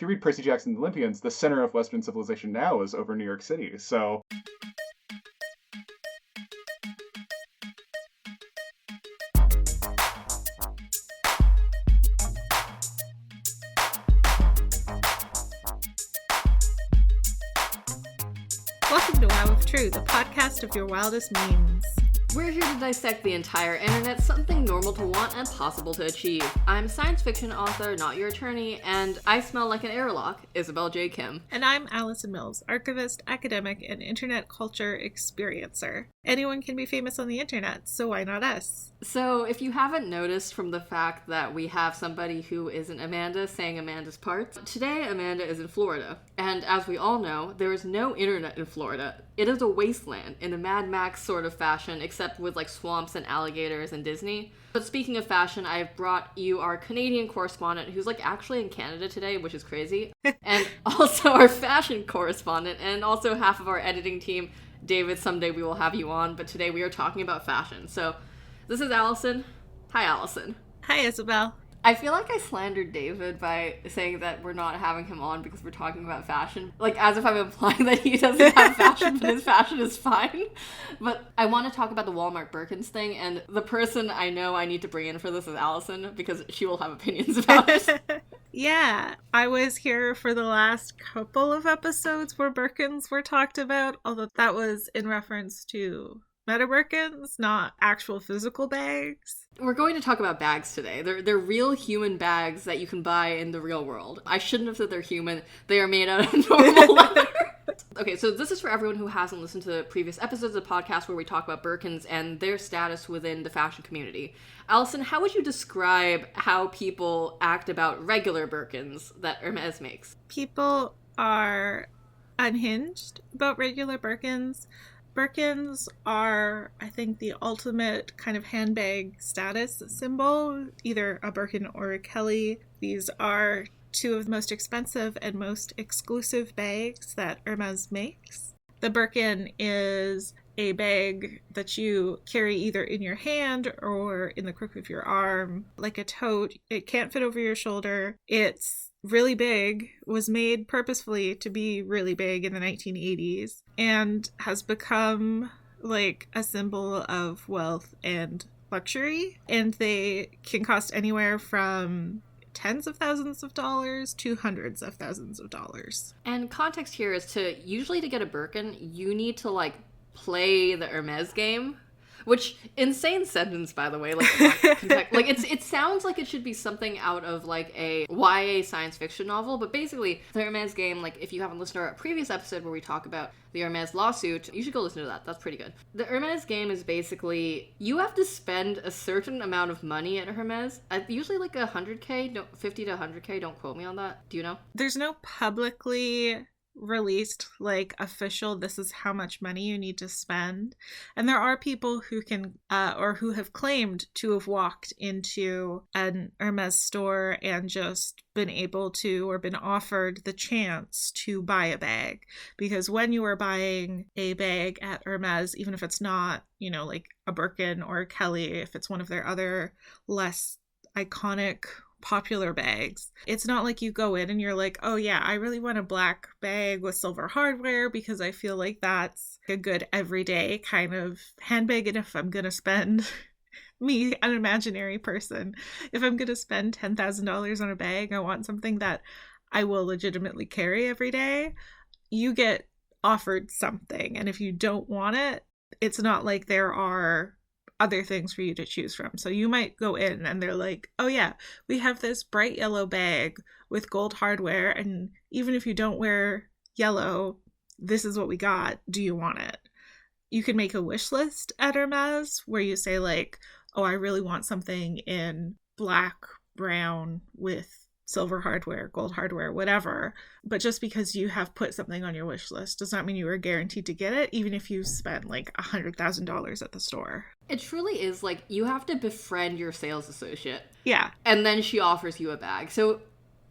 If you read Percy Jackson's Olympians, the center of Western civilization now is over New York City. So welcome to Wow with True, the podcast of your wildest memes. We're here to dissect the entire internet, something normal to want and possible to achieve. I'm a science fiction author, not your attorney, and I smell like an airlock, Isabel J. Kim. And I'm Allison Mills, archivist, academic, and internet culture experiencer. Anyone can be famous on the internet, so why not us? So, if you haven't noticed from the fact that we have somebody who isn't Amanda saying Amanda's parts, today Amanda is in Florida. And as we all know, there is no internet in Florida. It is a wasteland in a Mad Max sort of fashion, except with like swamps and alligators and Disney. But speaking of fashion, I've brought you our Canadian correspondent who's like actually in Canada today, which is crazy. And also our fashion correspondent and also half of our editing team. David, someday we will have you on, but today we are talking about fashion. So this is Allison. Hi, Allison. Hi, Isabel. I feel like I slandered David by saying that we're not having him on because we're talking about fashion. Like, as if I'm implying that he doesn't have fashion, but his fashion is fine. But I want to talk about the Walmart Birkins thing, and the person I know I need to bring in for this is Allison, because she will have opinions about it. Yeah, I was here for the last couple of episodes where Birkins were talked about, although that was in reference to meta Birkins, not actual physical bags. We're going to talk about bags today. They're real human bags that you can buy in the real world. I shouldn't have said they're human. They are made out of normal leather. Okay, so this is for everyone who hasn't listened to the previous episodes of the podcast where we talk about Birkins and their status within the fashion community. Allison, how would you describe how people act about regular Birkins that Hermes makes? People are unhinged about regular Birkins. Birkins are, I think, the ultimate kind of handbag status symbol, either a Birkin or a Kelly. These are two of the most expensive and most exclusive bags that Hermes makes. The Birkin is a bag that you carry either in your hand or in the crook of your arm, like a tote. It can't fit over your shoulder. It's really big, was made purposefully to be really big in the 1980s, and has become like a symbol of wealth and luxury. And they can cost anywhere from tens of thousands of dollars to hundreds of thousands of dollars. And context here is usually to get a Birkin, you need to like play the Hermes game. Which, insane sentence, by the way. Like it sounds like it should be something out of, like, a YA science fiction novel, but basically, the Hermes game, like, if you haven't listened to our previous episode where we talk about the Hermes lawsuit, you should go listen to that. That's pretty good. The Hermes game is basically, you have to spend a certain amount of money at Hermes, usually like $100K, 50 to $100K, don't quote me on that. Do you know? There's no publicly released like official this is how much money you need to spend, and there are people who can or who have claimed to have walked into an Hermes store and just been able to or been offered the chance to buy a bag, because when you are buying a bag at Hermes, even if it's not, you know, like a Birkin or a Kelly, if it's one of their other less iconic popular bags, it's not like you go in and you're like, oh yeah, I really want a black bag with silver hardware because I feel like that's a good everyday kind of handbag. And if I'm gonna spend me, an imaginary person, if I'm gonna spend $10,000 on a bag, I want something that I will legitimately carry every day. You get offered something, and if you don't want it, it's not like there are other things for you to choose from. So you might go in and they're like, oh yeah, we have this bright yellow bag with gold hardware, and even if you don't wear yellow, this is what we got. Do you want it? You can make a wish list at Hermes where you say like, oh, I really want something in black, brown with silver hardware, gold hardware, whatever. But just because you have put something on your wish list does not mean you are guaranteed to get it, even if you spend like $100,000 at the store. It truly is like you have to befriend your sales associate. Yeah. And then she offers you a bag. So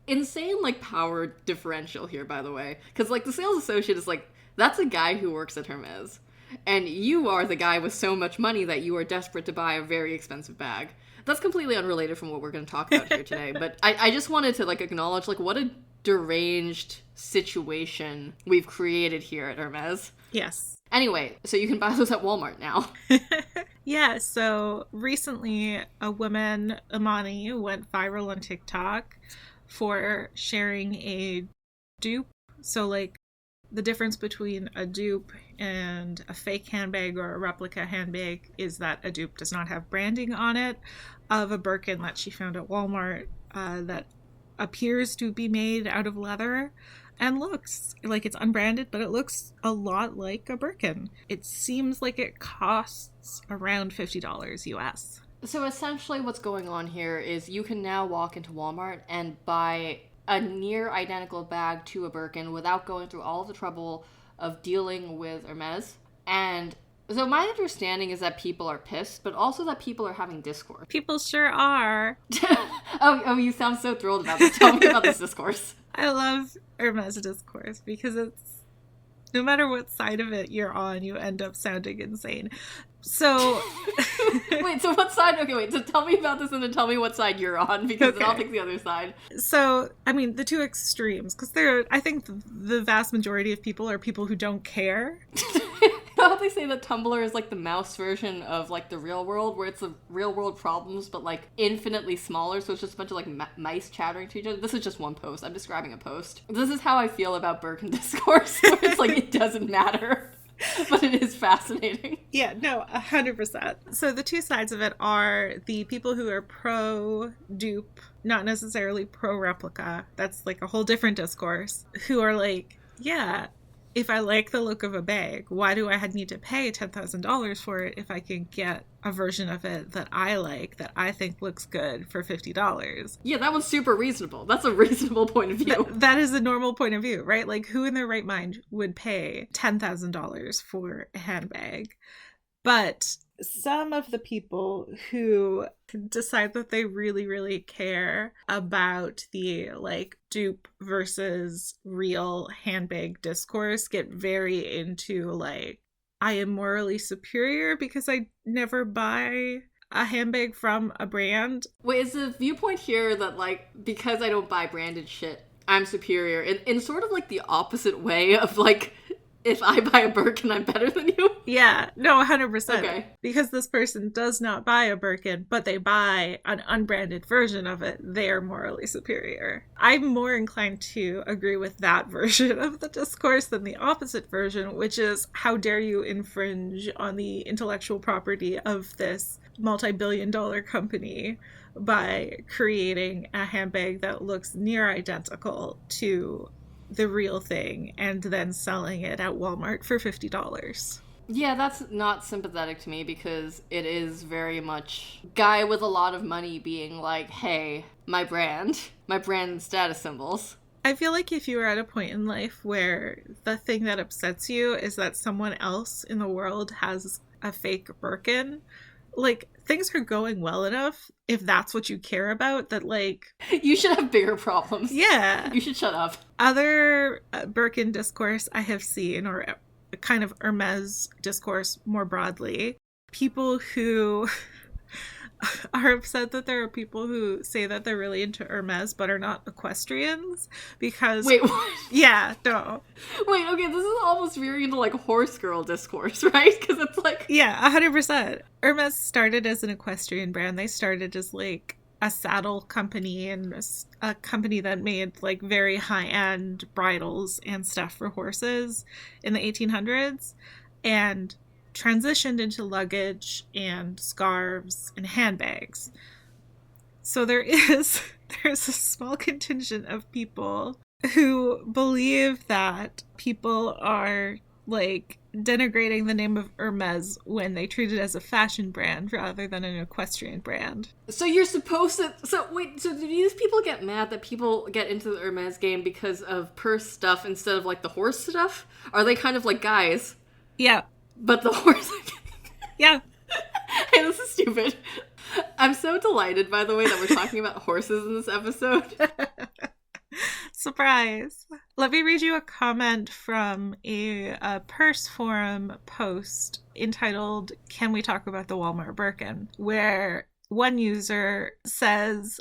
insane like power differential here, by the way. Because like the sales associate is like, that's a guy who works at Hermes. And you are the guy with so much money that you are desperate to buy a very expensive bag. That's completely unrelated from what we're going to talk about here today. But I just wanted to like acknowledge like what a deranged situation we've created here at Hermes. Yes. Anyway, so you can buy those at Walmart now. Yeah, so recently a woman, Imani, went viral on TikTok for sharing a dupe. So, like, the difference between a dupe and a fake handbag or a replica handbag is that a dupe does not have branding on it, of a Birkin that she found at Walmart that appears to be made out of leather and looks like it's unbranded, but it looks a lot like a Birkin. It seems like it costs around $50 US. So essentially what's going on here is you can now walk into Walmart and buy a near identical bag to a Birkin without going through all the trouble of dealing with Hermes. And so my understanding is that people are pissed, but also that people are having discourse. People sure are. Oh, you sound so thrilled about this. Tell me about this discourse. I love Hermes discourse because it's, no matter what side of it you're on, you end up sounding insane. So wait, so what side? Okay, wait, so tell me about this and then tell me what side you're on, because then I'll pick the other side. So, I mean, the two extremes, because I think the vast majority of people are people who don't care. How they say that Tumblr is like the mouse version of like the real world, where it's the real world problems but like infinitely smaller, so it's just a bunch of like mice chattering to each other. This is just one post. I'm describing a post. This is how I feel about Birkin discourse, where it's like it doesn't matter. But it is fascinating. Yeah, no, 100%. So the two sides of it are the people who are pro-dupe, not necessarily pro-replica. That's like a whole different discourse. Who are like, yeah, if I like the look of a bag, why do I need to pay $10,000 for it if I can get a version of it that I like, that I think looks good for $50? Yeah, that one's super reasonable. That's a reasonable point of view. That is a normal point of view, right? Like, who in their right mind would pay $10,000 for a handbag? But some of the people who decide that they really, really care about the like dupe versus real handbag discourse get very into like, I am morally superior because I never buy a handbag from a brand. Wait, is the viewpoint here that like, because I don't buy branded shit, I'm superior in sort of like the opposite way of like, if I buy a Birkin, I'm better than you? Yeah, no, 100%. Okay. Because this person does not buy a Birkin, but they buy an unbranded version of it, they are morally superior. I'm more inclined to agree with that version of the discourse than the opposite version, which is, how dare you infringe on the intellectual property of this multi-billion-dollar company by creating a handbag that looks near identical to the real thing and then selling it at Walmart for $50. Yeah, that's not sympathetic to me, because it is very much guy with a lot of money being like, hey, my brand and status symbols. I feel like if you are at a point in life where the thing that upsets you is that someone else in the world has a fake Birkin, like, things are going well enough, if that's what you care about, that, like... You should have bigger problems. Yeah. You should shut up. Other Birkin discourse I have seen, or kind of Hermes discourse more broadly, people who are upset that there are people who say that they're really into Hermes but are not equestrians, because... Wait, what? Yeah, no. Wait, okay, this is almost veering into, like, horse girl discourse, right? Because it's like... Yeah, 100%. Hermes started as an equestrian brand. They started as, like, a saddle company and a company that made, like, very high-end bridles and stuff for horses in the 1800s. And transitioned into luggage and scarves and handbags. So there's a small contingent of people who believe that people are like denigrating the name of Hermes when they treat it as a fashion brand rather than an equestrian brand. So you're supposed to... So wait, so do these people get mad that people get into the Hermes game because of purse stuff instead of like the horse stuff? Are they kind of like, guys? Yeah. But the horse... Yeah. Hey, this is stupid. I'm so delighted, by the way, that we're talking about horses in this episode. Surprise. Let me read you a comment from a purse forum post entitled, "Can we talk about the Walmart Birkin?" where one user says,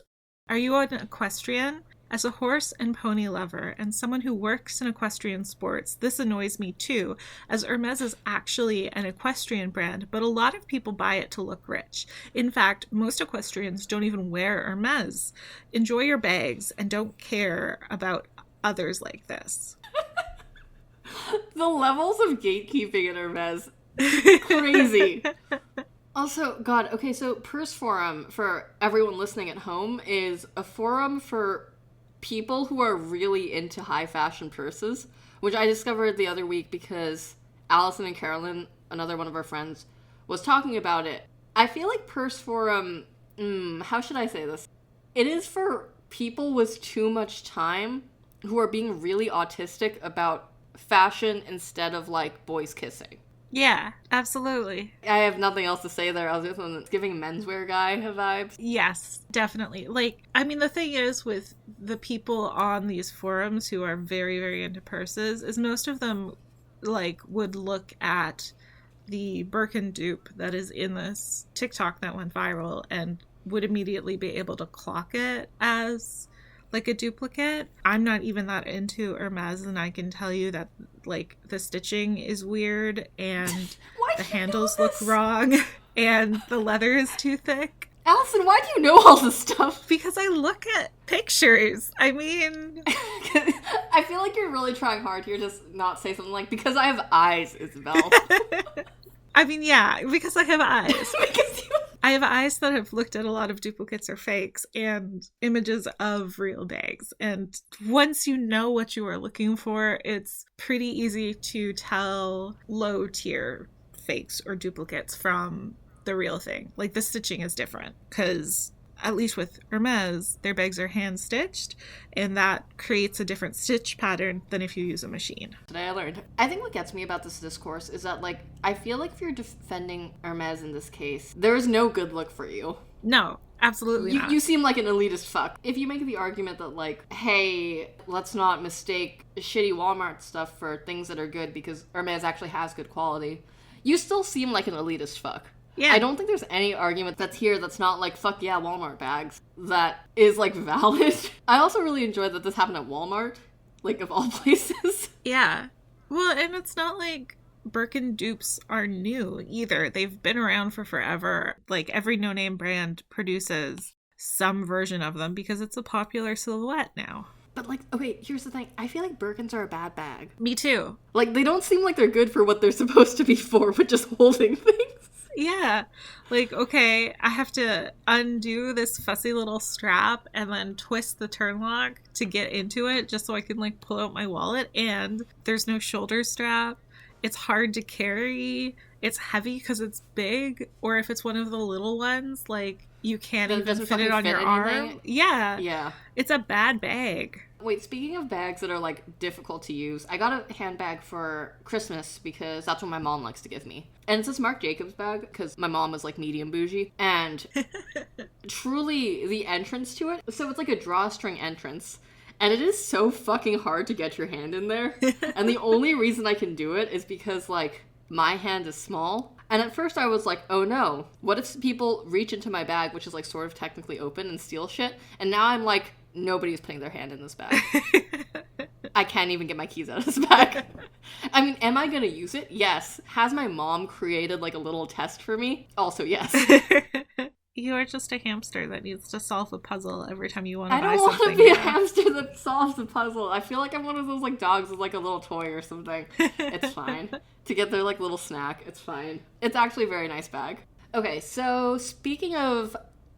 "Are you an equestrian? As a horse and pony lover and someone who works in equestrian sports, this annoys me too, as Hermes is actually an equestrian brand, but a lot of people buy it to look rich. In fact, most equestrians don't even wear Hermes. Enjoy your bags and don't care about others like this. The levels of gatekeeping in Hermes, crazy. Also, God, okay, so Purse Forum, for everyone listening at home, is a forum for people who are really into high fashion purses, which I discovered the other week because Allison and Carolyn, another one of our friends, was talking about it. I feel like Purse Forum, how should I say this? It is for people with too much time who are being really autistic about fashion instead of, like, boys kissing. Yeah, absolutely. I have nothing else to say there other than it's giving menswear guy vibes. Yes, definitely. Like, I mean, the thing is with the people on these forums who are very, very into purses is most of them, like, would look at the Birkin dupe that is in this TikTok that went viral and would immediately be able to clock it as like a duplicate. I'm not even that into Hermes, and I can tell you that, like, the stitching is weird and the handles look wrong and the leather is too thick. Allison, why do you know all this stuff? Because I look at pictures. I mean, I feel like you're really trying hard here to not say something like, because I have eyes, Isabel. I mean, yeah, because I have eyes. Because you... I have eyes that have looked at a lot of duplicates or fakes and images of real bags. And once you know what you are looking for, it's pretty easy to tell low tier fakes or duplicates from the real thing. Like, the stitching is different because, at least with Hermes, their bags are hand stitched, and that creates a different stitch pattern than if you use a machine. Today I learned. I think what gets me about this discourse is that, like, I feel like if you're defending Hermes in this case, there is no good look for you. No, absolutely not. You seem like an elitist fuck. If you make the argument that, like, hey, let's not mistake shitty Walmart stuff for things that are good because Hermes actually has good quality, you still seem like an elitist fuck. Yeah. I don't think there's any argument that's here that's not like, fuck yeah, Walmart bags, that is, like, valid. I also really enjoyed that this happened at Walmart, like, of all places. Yeah. Well, and it's not like Birkin dupes are new either. They've been around for forever. Like, every no-name brand produces some version of them because it's a popular silhouette now. But, like, okay, here's the thing. I feel like Birkins are a bad bag. Me too. Like, they don't seem like they're good for what they're supposed to be for, but just holding things. Yeah. Like, okay, I have to undo this fussy little strap and then twist the turn lock to get into it just so I can, like, pull out my wallet. And there's no shoulder strap. It's hard to carry. It's heavy because it's big. Or if it's one of the little ones, like, you can't even fit it on your arm. Yeah. Yeah. It's a bad bag. Wait, speaking of bags that are, like, difficult to use, I got a handbag for Christmas because that's what my mom likes to give me. And it's this Marc Jacobs bag because my mom was, like, medium bougie. And truly, the entrance to it, so it's like a drawstring entrance. And it is so fucking hard to get your hand in there. And the only reason I can do it is because, like, my hand is small. And at first I was like, oh no, what if people reach into my bag, which is, like, sort of technically open, and steal shit? And now I'm like, nobody's putting their hand in this bag. I can't even get my keys out of this bag. I mean, am I gonna use it? Yes. Has my mom created, like, a little test for me? Also, yes. You are just a hamster that needs to solve a puzzle every time you want to buy something. I don't want to be a hamster that solves a puzzle. I feel like I'm one of those, like, dogs with, like, a little toy or something. It's fine. To get their, like, little snack, it's fine. It's actually a very nice bag. Okay, so speaking of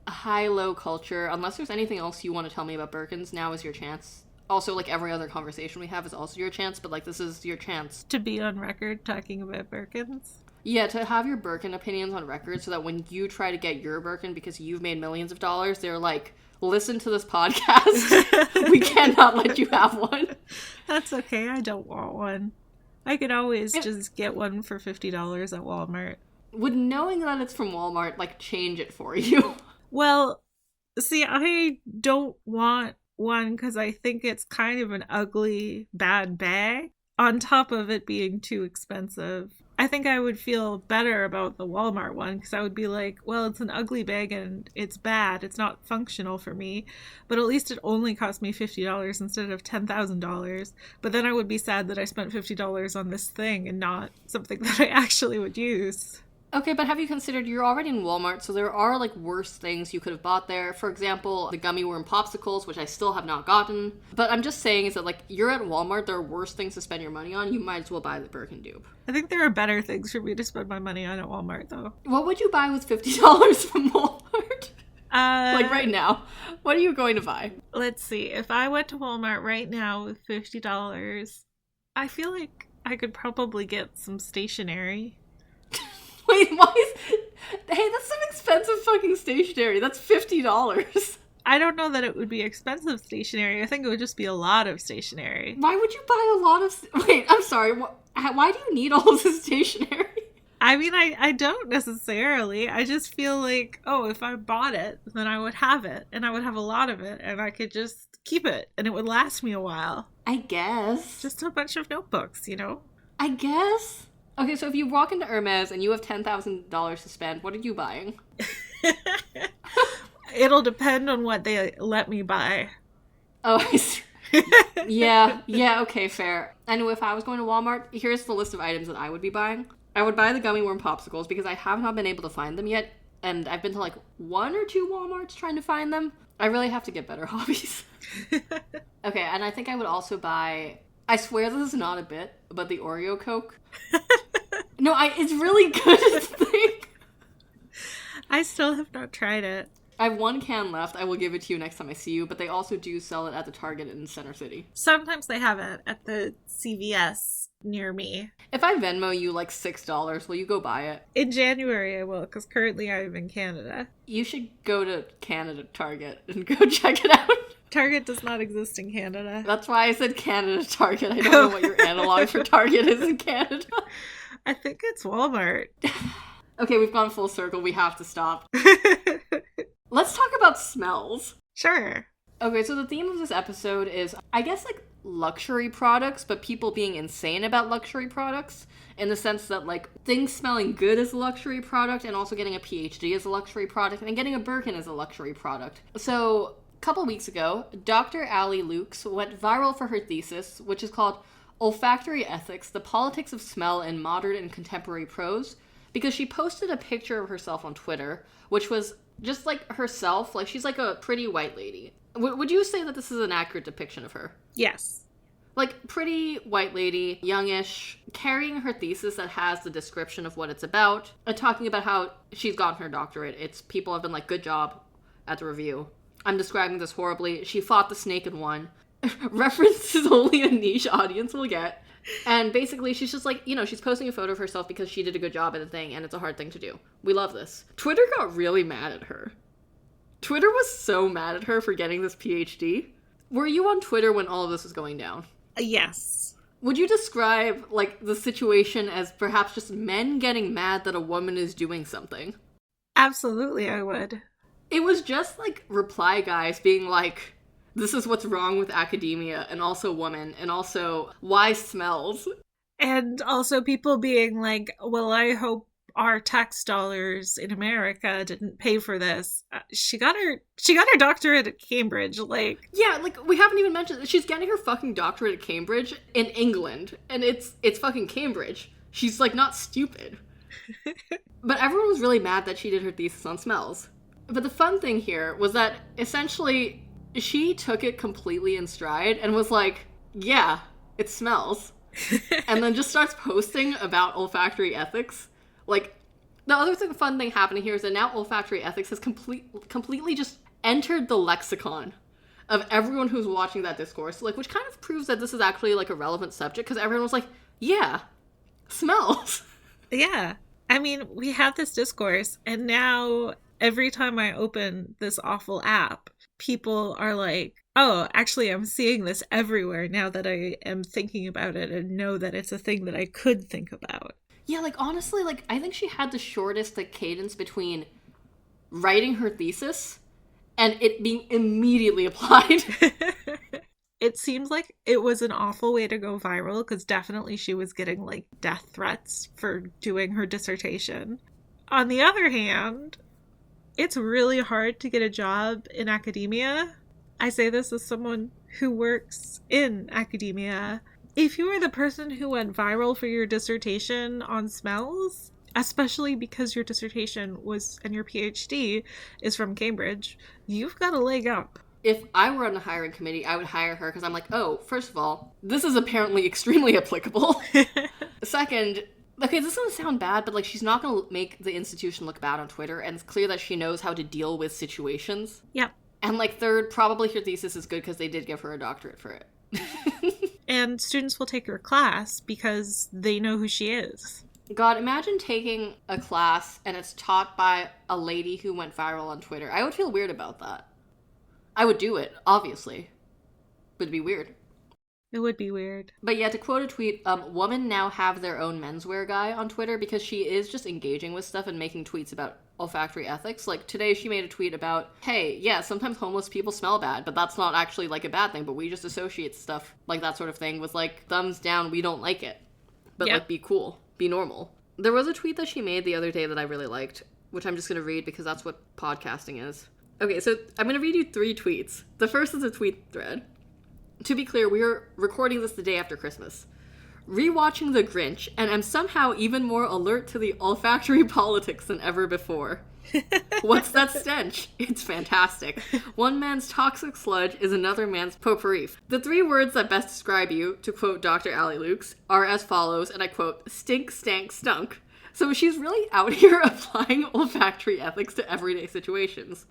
high-low culture, unless there's anything else you want to tell me about Birkins, now is your chance. Also, like, every other conversation we have is also your chance, but, like, this is your chance. To be on record talking about Birkins? Yeah, to have your Birkin opinions on record so that when you try to get your Birkin because you've made millions of dollars, they're like, listen to this podcast. We cannot let you have one. That's okay. I don't want one. I could always just get one for $50 at Walmart. Would knowing that it's from Walmart, like, change it for you? Well, see, I don't want one because I think it's kind of an ugly, bad bag. On top of it being too expensive. I think I would feel better about the Walmart one because I would be like, well, it's an ugly bag and it's bad. It's not functional for me. But at least it only cost me $50 instead of $10,000. But then I would be sad that I spent $50 on this thing and not something that I actually would use. Okay, but have you considered you're already in Walmart, so there are, like, worse things you could have bought there. For example, the gummy worm popsicles, which I still have not gotten. But I'm just saying is that, like, you're at Walmart, there are worse things to spend your money on. You might as well buy the Birkin dupe. I think there are better things for me to spend my money on at Walmart, though. What would you buy with $50 from Walmart? Like, right now. What are you going to buy? Let's see. If I went to Walmart right now with $50, I feel like I could probably get some stationery. Wait, why is... Hey, that's some expensive fucking stationery. That's $50. I don't know that it would be expensive stationery. I think it would just be a lot of stationery. Why would you buy a lot of... Wait, I'm sorry. Why do you need all of this stationery? I mean, I don't necessarily. I just feel like, oh, if I bought it, then I would have it. And I would have a lot of it. And I could just keep it. And it would last me a while. I guess. Just a bunch of notebooks, you know? I guess. Okay, so if you walk into Hermes and you have $10,000 to spend, what are you buying? It'll depend on what they let me buy. Oh, I see. Yeah, okay, fair. Anyway, if I was going to Walmart, here's the list of items that I would be buying. I would buy the gummy worm popsicles because I have not been able to find them yet, and I've been to like 1 or 2 Walmarts trying to find them. I really have to get better hobbies. Okay, and I think I would also buy... I swear this is not a bit, but the Oreo Coke. No, it's really good. It's thick. I still have not tried it. I have 1 can left. I will give it to you next time I see you, but they also do sell it at the Target in Center City. Sometimes they have it at the CVS near me. If I Venmo you like $6, will you go buy it? In January I will, because currently I'm in Canada. You should go to Canada Target and go check it out. Target does not exist in Canada. That's why I said Canada Target. I don't know what your analog for Target is in Canada. I think it's Walmart. Okay, we've gone full circle. We have to stop. Let's talk about smells. Sure. Okay, so the theme of this episode is, I guess, like, luxury products, but people being insane about luxury products, in the sense that, like, things smelling good is a luxury product, and also getting a PhD is a luxury product, and getting a Birkin is a luxury product. So... a couple weeks ago, Dr. Allie Lukes went viral for her thesis, which is called Olfactory Ethics, the Politics of Smell in Modern and Contemporary Prose, because she posted a picture of herself on Twitter, which was just like herself, like she's like a pretty white lady. Would you say that this is an accurate depiction of her? Yes. Like, pretty white lady, youngish, carrying her thesis that has the description of what it's about, and talking about how she's gotten her doctorate. It's people have been like, good job at the review. I'm describing this horribly. She fought the snake and won. References only a niche audience will get. And basically, she's just like, you know, she's posting a photo of herself because she did a good job at the thing, and it's a hard thing to do. We love this. Twitter got really mad at her. Twitter was so mad at her for getting this PhD. Were you on Twitter when all of this was going down? Yes. Would you describe, like, the situation as perhaps just men getting mad that a woman is doing something? Absolutely, I would. It was just, like, reply guys being like, this is what's wrong with academia, and also women, and also why smells. And also people being like, well, I hope our tax dollars in America didn't pay for this. She got her doctorate at Cambridge, like... Yeah, like, we haven't even mentioned, she's getting her fucking doctorate at Cambridge in England, and it's fucking Cambridge. She's, like, not stupid. But everyone was really mad that she did her thesis on smells. But the fun thing here was that, essentially, she took it completely in stride and was like, yeah, it smells. And then just starts posting about olfactory ethics. Like, the other fun thing happening here is that now olfactory ethics has completely just entered the lexicon of everyone who's watching that discourse, like, which kind of proves that this is actually, like, a relevant subject, because everyone was like, yeah, smells. Yeah. I mean, we had this discourse, and now... every time I open this awful app, people are like, oh, actually, I'm seeing this everywhere now that I am thinking about it and know that it's a thing that I could think about. Yeah, like, honestly, like, I think she had the shortest, like, cadence between writing her thesis and it being immediately applied. It seems like it was an awful way to go viral because definitely she was getting like death threats for doing her dissertation. On the other hand, it's really hard to get a job in academia. I say this as someone who works in academia. If you were the person who went viral for your dissertation on smells, especially because your dissertation and your PhD is from Cambridge, you've got a leg up. If I were on the hiring committee, I would hire her because I'm like, oh, first of all, this is apparently extremely applicable. Second, okay, this is going to sound bad, but like she's not going to make the institution look bad on Twitter, and it's clear that she knows how to deal with situations. Yep. And like third, probably her thesis is good because they did give her a doctorate for it. And students will take her class because they know who she is. God, imagine taking a class and it's taught by a lady who went viral on Twitter. I would feel weird about that. I would do it, obviously. But it'd be weird. It would be weird. But yeah, to quote a tweet, women now have their own menswear guy on Twitter because she is just engaging with stuff and making tweets about olfactory ethics. Like today she made a tweet about, hey, yeah, sometimes homeless people smell bad, but that's not actually like a bad thing, but we just associate stuff like that sort of thing with like thumbs down, we don't like it. But yep. Like be cool, be normal. There was a tweet that she made the other day that I really liked, which I'm just going to read because that's what podcasting is. Okay, so I'm going to read you 3 tweets. The first is a tweet thread. To be clear, we are recording this the day after Christmas. Rewatching The Grinch, and I'm somehow even more alert to the olfactory politics than ever before. What's that stench? It's fantastic. One man's toxic sludge is another man's potpourri. The 3 words that best describe you, to quote Dr. Allie Lukes, are as follows, and I quote, stink, stank, stunk. So she's really out here applying olfactory ethics to everyday situations.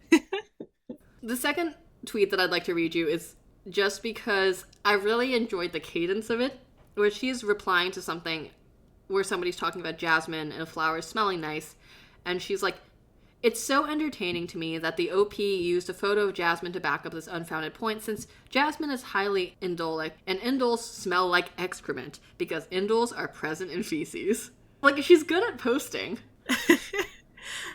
The second tweet that I'd like to read you is just because I really enjoyed the cadence of it, where she's replying to something where somebody's talking about jasmine and flowers smelling nice, and she's like, it's so entertaining to me that the OP used a photo of jasmine to back up this unfounded point, since jasmine is highly indolic, and indoles smell like excrement, because indoles are present in feces. Like, she's good at posting.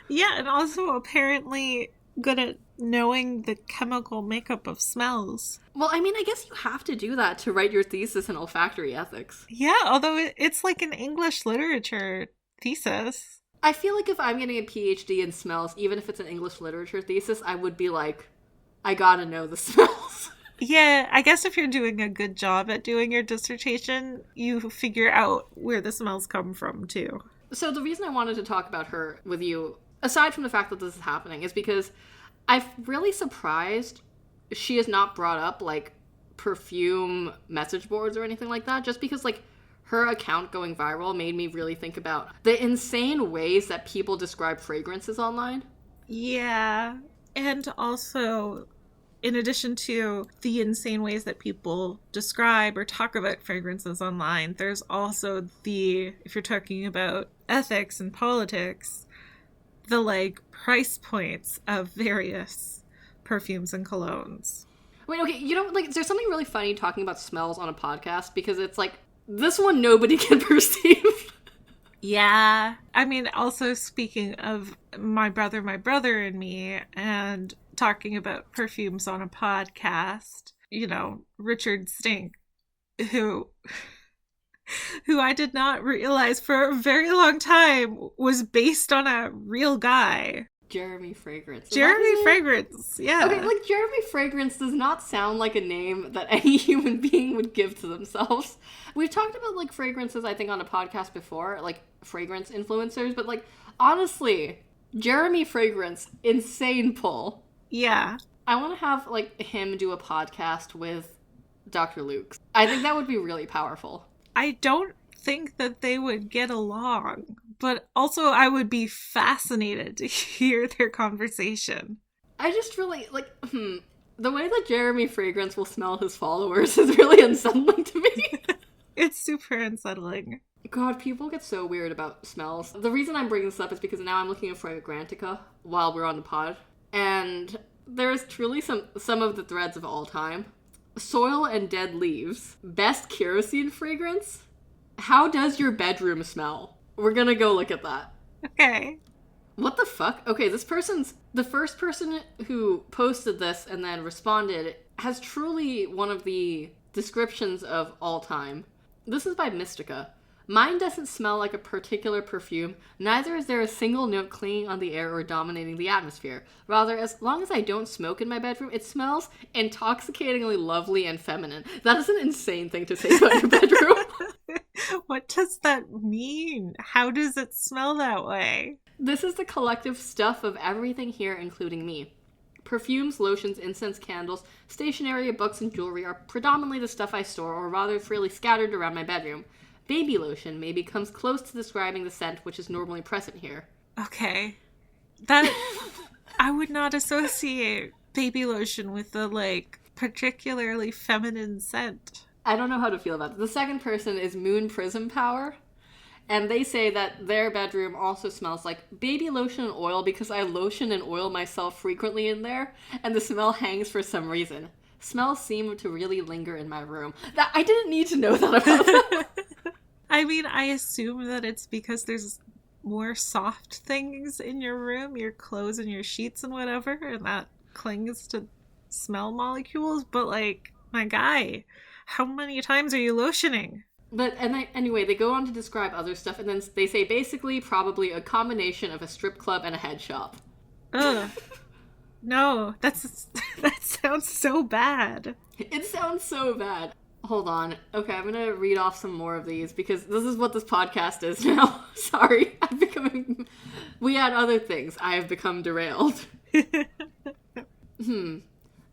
Yeah, and also apparently good at knowing the chemical makeup of smells. Well, I mean, I guess you have to do that to write your thesis in olfactory ethics. Yeah, although it's like an English literature thesis. I feel like if I'm getting a PhD in smells, even if it's an English literature thesis, I would be like, I gotta know the smells. Yeah, I guess if you're doing a good job at doing your dissertation, you figure out where the smells come from, too. So the reason I wanted to talk about her with you, aside from the fact that this is happening, is because I'm really surprised she has not brought up, like, perfume message boards or anything like that, just because, like, her account going viral made me really think about the insane ways that people describe fragrances online. Yeah, and also, in addition to the insane ways that people describe or talk about fragrances online, there's also if you're talking about ethics and politics, the, like, price points of various perfumes and colognes. Wait, okay, you know, like, there's something really funny talking about smells on a podcast, because it's like, this one nobody can perceive. Yeah. I mean, also speaking of my brother and me, and talking about perfumes on a podcast, you know, Richard Stink, who I did not realize for a very long time was based on a real guy. Jeremy Fragrance. Jeremy Fragrance, yeah. Okay, like, Jeremy Fragrance does not sound like a name that any human being would give to themselves. We've talked about, like, fragrances, I think, on a podcast before, like, fragrance influencers, but, like, honestly, Jeremy Fragrance, insane pull. Yeah. I want to have, like, him do a podcast with Dr. Luke. I think that would be really powerful. I don't think that they would get along, but also I would be fascinated to hear their conversation. I just really, like, the way that Jeremy Fragrance will smell his followers is really unsettling to me. It's super unsettling. God, people get so weird about smells. The reason I'm bringing this up is because now I'm looking at Fragrantica while we're on the pod, and there is truly some of the threads of all time. Soil and dead leaves. Best kerosene fragrance? How does your bedroom smell? We're gonna go look at that. Okay. What the fuck? Okay, the first person who posted this and then responded has truly one of the descriptions of all time. This is by Mystica. Mine doesn't smell like a particular perfume, neither is there a single note clinging on the air or dominating the atmosphere. Rather, as long as I don't smoke in my bedroom, it smells intoxicatingly lovely and feminine. That is an insane thing to say about your bedroom. What does that mean? How does it smell that way? This is the collective stuff of everything here, including me. Perfumes, lotions, incense, candles, stationery, books, and jewelry are predominantly the stuff I store, or rather freely scattered around my bedroom. Baby lotion maybe comes close to describing the scent which is normally present here. Okay. That... I would not associate baby lotion with the, like, particularly feminine scent. I don't know how to feel about it. The second person is Moon Prism Power. And they say that their bedroom also smells like baby lotion and oil because I lotion and oil myself frequently in there, and the smell hangs for some reason. Smells seem to really linger in my room. That I didn't need to know that about them. I mean, I assume that it's because there's more soft things in your room, your clothes and your sheets and whatever, and that clings to smell molecules, but like, my guy, how many times are you lotioning? But anyway, they go on to describe other stuff, and then they say basically probably a combination of a strip club and a head shop. Ugh. No, that sounds so bad. It sounds so bad. Hold on. Okay, I'm gonna read off some more of these, because this is what this podcast is now. Sorry, we had other things. I have become derailed.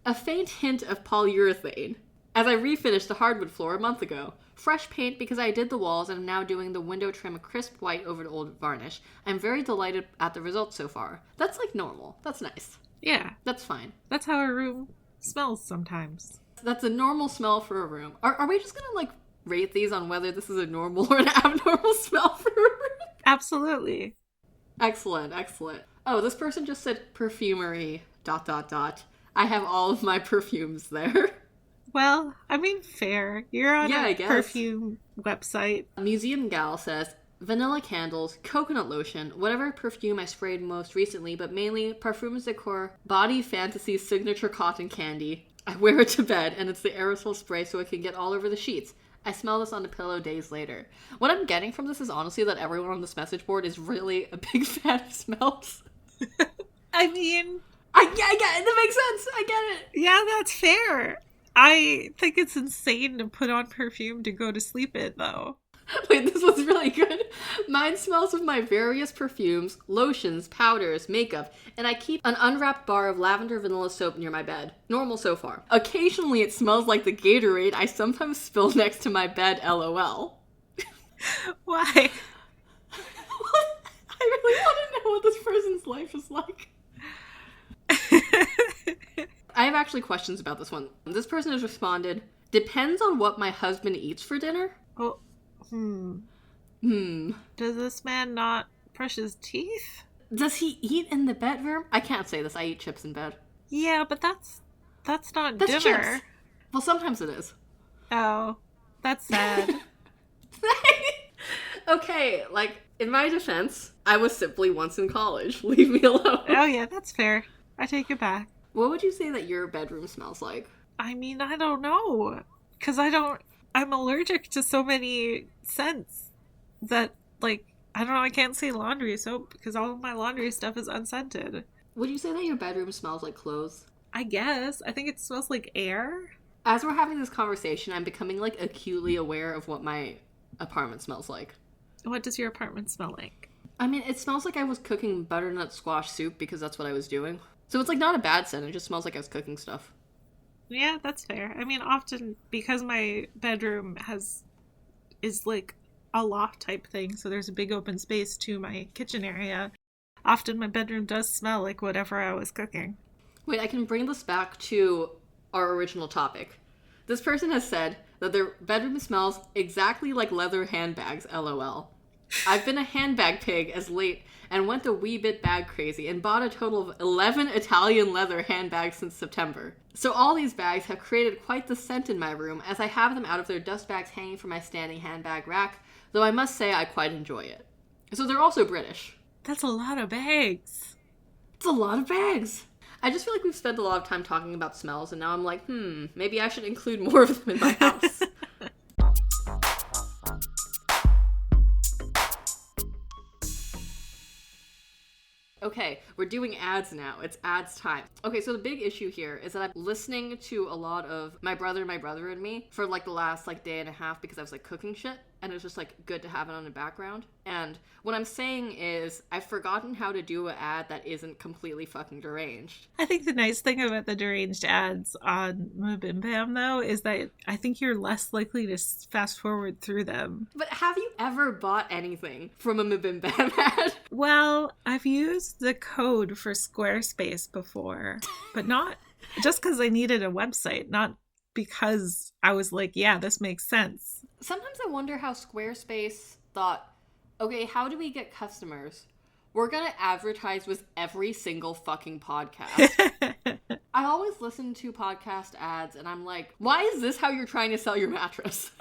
A faint hint of polyurethane. As I refinished the hardwood floor a month ago. Fresh paint because I did the walls and am now doing the window trim a crisp white over the old varnish. I'm very delighted at the results so far. That's like normal. That's nice. Yeah. That's fine. That's how a room smells sometimes. That's a normal smell for a room. Are we just gonna like rate these on whether this is a normal or an abnormal smell for a room? Absolutely. Excellent, excellent. Oh, this person just said perfumery, ... I have all of my perfumes there. Well, I mean, fair. You're on I a guess. perfume website. Museum Gal says, vanilla candles, coconut lotion, whatever perfume I sprayed most recently, but mainly Parfums Decor Body Fantasy Signature Cotton Candy. I wear it to bed, and it's the aerosol spray so it can get all over the sheets. I smell this on the pillow days later. What I'm getting from this is honestly that everyone on this message board is really a big fan of smells. I mean... I get it. That makes sense. I get it. Yeah, that's fair. I think it's insane to put on perfume to go to sleep in, though. Wait, this was really good. Mine smells of my various perfumes, lotions, powders, makeup, and I keep an unwrapped bar of lavender vanilla soap near my bed. Normal so far. Occasionally it smells like the Gatorade I sometimes spill next to my bed, LOL. Why? I really want to know what this person's life is like. I have actually questions about this one. This person has responded, depends on what my husband eats for dinner. Oh, Does this man not brush his teeth? Does he eat in the bedroom? I can't say this. I eat chips in bed. Yeah, but that's not That's dinner. chips. Well, sometimes it is. Oh, that's sad. Okay, like, in my defense, I was simply once in college. Leave me alone. Oh yeah, that's fair. I take it back. What would you say that your bedroom smells like? I mean, I don't know. Because I'm allergic to so many scents that, like, I don't know, I can't say laundry soap because all of my laundry stuff is unscented. Would you say that your bedroom smells like clothes? I guess. I think it smells like air. As we're having this conversation, I'm becoming, like, acutely aware of what my apartment smells like. What does your apartment smell like? I mean, it smells like I was cooking butternut squash soup because that's what I was doing. So it's, like, not a bad scent. It just smells like I was cooking stuff. Yeah, that's fair. I mean, often, because my bedroom is like a loft type thing, so there's a big open space to my kitchen area, often my bedroom does smell like whatever I was cooking. Wait, I can bring this back to our original topic. This person has said that their bedroom smells exactly like leather handbags, LOL. I've been a handbag pig as late and went a wee bit bag crazy and bought a total of 11 Italian leather handbags since September. So all these bags have created quite the scent in my room as I have them out of their dust bags hanging from my standing handbag rack, though I must say I quite enjoy it. So they're also British. That's a lot of bags. It's a lot of bags. I just feel like we've spent a lot of time talking about smells, and now I'm like, maybe I should include more of them in my house. Okay, we're doing ads now. It's ads time. Okay, so the big issue here is that I'm listening to a lot of my brother and me for like the last like day and a half because I was like cooking shit, and it was just like good to have it on the background. And what I'm saying is I've forgotten how to do an ad that isn't completely fucking deranged. I think the nice thing about the deranged ads on Mabimbam, though, is that I think you're less likely to fast forward through them. But have you ever bought anything from a Mabimbam ad? Well, I've used the code for Squarespace before, but not just because I needed a website, not because I was like, yeah, this makes sense. Sometimes I wonder how Squarespace thought, okay, how do we get customers? We're gonna advertise with every single fucking podcast. I always listen to podcast ads and I'm like, why is this how you're trying to sell your mattress?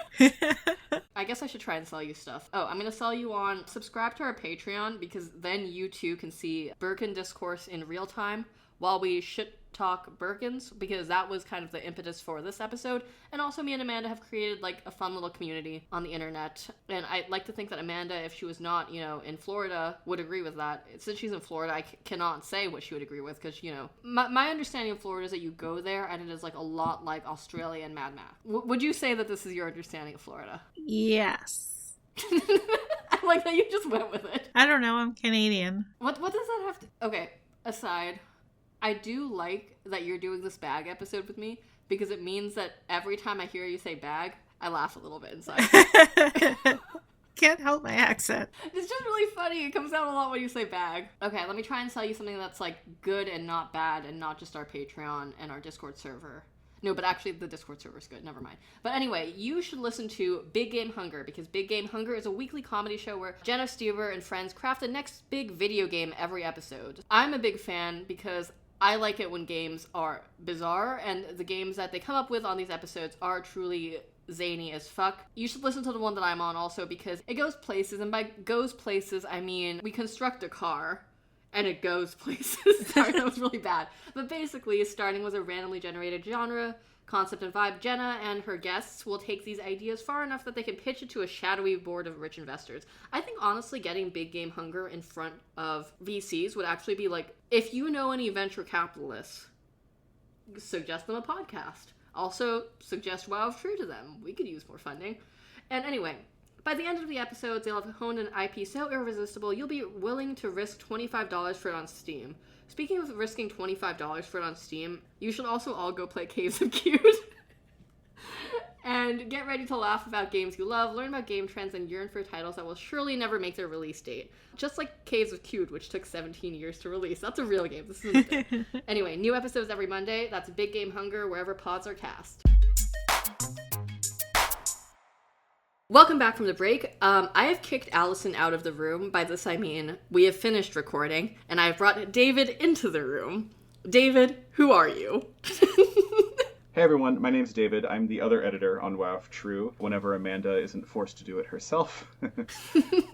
I guess I should try and sell you stuff. Oh, I'm gonna sell you on subscribe to our Patreon because then you too can see Birkin discourse in real time while we shit talk Birkins, because that was kind of the impetus for this episode. And also me and Amanda have created like a fun little community on the internet, and I'd like to think that Amanda, if she was not, in Florida, would agree with that. Since she's in Florida, I cannot say what she would agree with, because my understanding of Florida is that you go there and it is like a lot like Australia and Mad Max. Would you say that this is your understanding of Florida? Yes. I like that you just went with it. I don't know, I'm Canadian. What does that have to... Okay, aside, I do like that you're doing this bag episode with me, because it means that every time I hear you say bag, I laugh a little bit inside. Can't help my accent. It's just really funny. It comes out a lot when you say bag. Okay, let me try and sell you something that's like good and not bad, and not just our Patreon and our Discord server. No, but actually the Discord server is good. Never mind. But anyway, you should listen to Big Game Hunger, because Big Game Hunger is a weekly comedy show where Jenna Stuber and friends craft the next big video game every episode. I'm a big fan because I like it when games are bizarre, and the games that they come up with on these episodes are truly zany as fuck. You should listen to the one that I'm on also, because it goes places, and by goes places, I mean we construct a car and it goes places. Sorry, that was really bad. But basically, starting with a randomly generated genre, concept, and vibe, Jenna and her guests will take these ideas far enough that they can pitch it to a shadowy board of rich investors. I think, honestly, getting Big Game Hunger in front of VCs would actually be like, if you know any venture capitalists, suggest them a podcast. Also, suggest WoW of True to them. We could use more funding. And anyway, by the end of the episodes, they'll have honed an IP so irresistible, you'll be willing to risk $25 for it on Steam. Speaking of risking $25 for it on Steam, you should also all go play Caves of Cute. And get ready to laugh about games you love, learn about game trends, and yearn for titles that will surely never make their release date. Just like Caves of Cute, which took 17 years to release. That's a real game. This isn't a thing. Anyway, new episodes every Monday. That's Big Game Hunger, wherever pods are cast. Welcome back from the break. I have kicked Allison out of the room. By this I mean we have finished recording, and I've brought David into the room. David, who are you? Hey everyone, my name's David. I'm the other editor on WoW of True, whenever Amanda isn't forced to do it herself.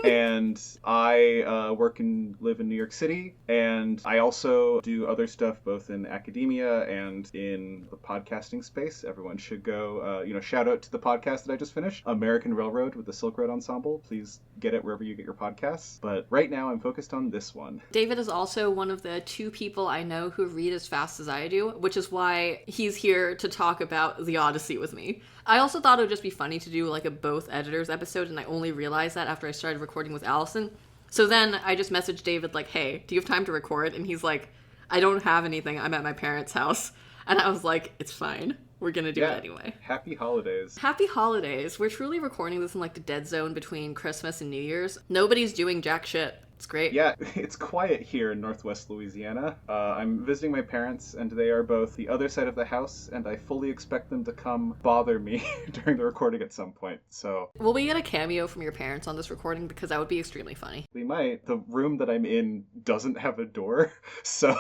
And I work and live in New York City, and I also do other stuff both in academia and in the podcasting space. Everyone should go, shout out to the podcast that I just finished, American Railroad with the Silk Road Ensemble. Please get it wherever you get your podcasts. But right now I'm focused on this one. David is also one of the 2 people I know who read as fast as I do, which is why he's here to talk about the Odyssey with me. I also thought it would just be funny to do like a both editors episode, and I only realized that after I started recording with Allison. So then I just messaged David like, hey, do you have time to record? And he's like, I don't have anything. I'm at my parents' house. And I was like, it's fine. We're gonna do it anyway. Happy holidays. Happy holidays. We're truly recording this in like the dead zone between Christmas and New Year's. Nobody's doing jack shit. It's great. Yeah, it's quiet here in Northwest Louisiana. I'm visiting my parents, and they are both the other side of the house, and I fully expect them to come bother me during the recording at some point, so... Will we get a cameo from your parents on this recording? Because that would be extremely funny. We might. The room that I'm in doesn't have a door, so...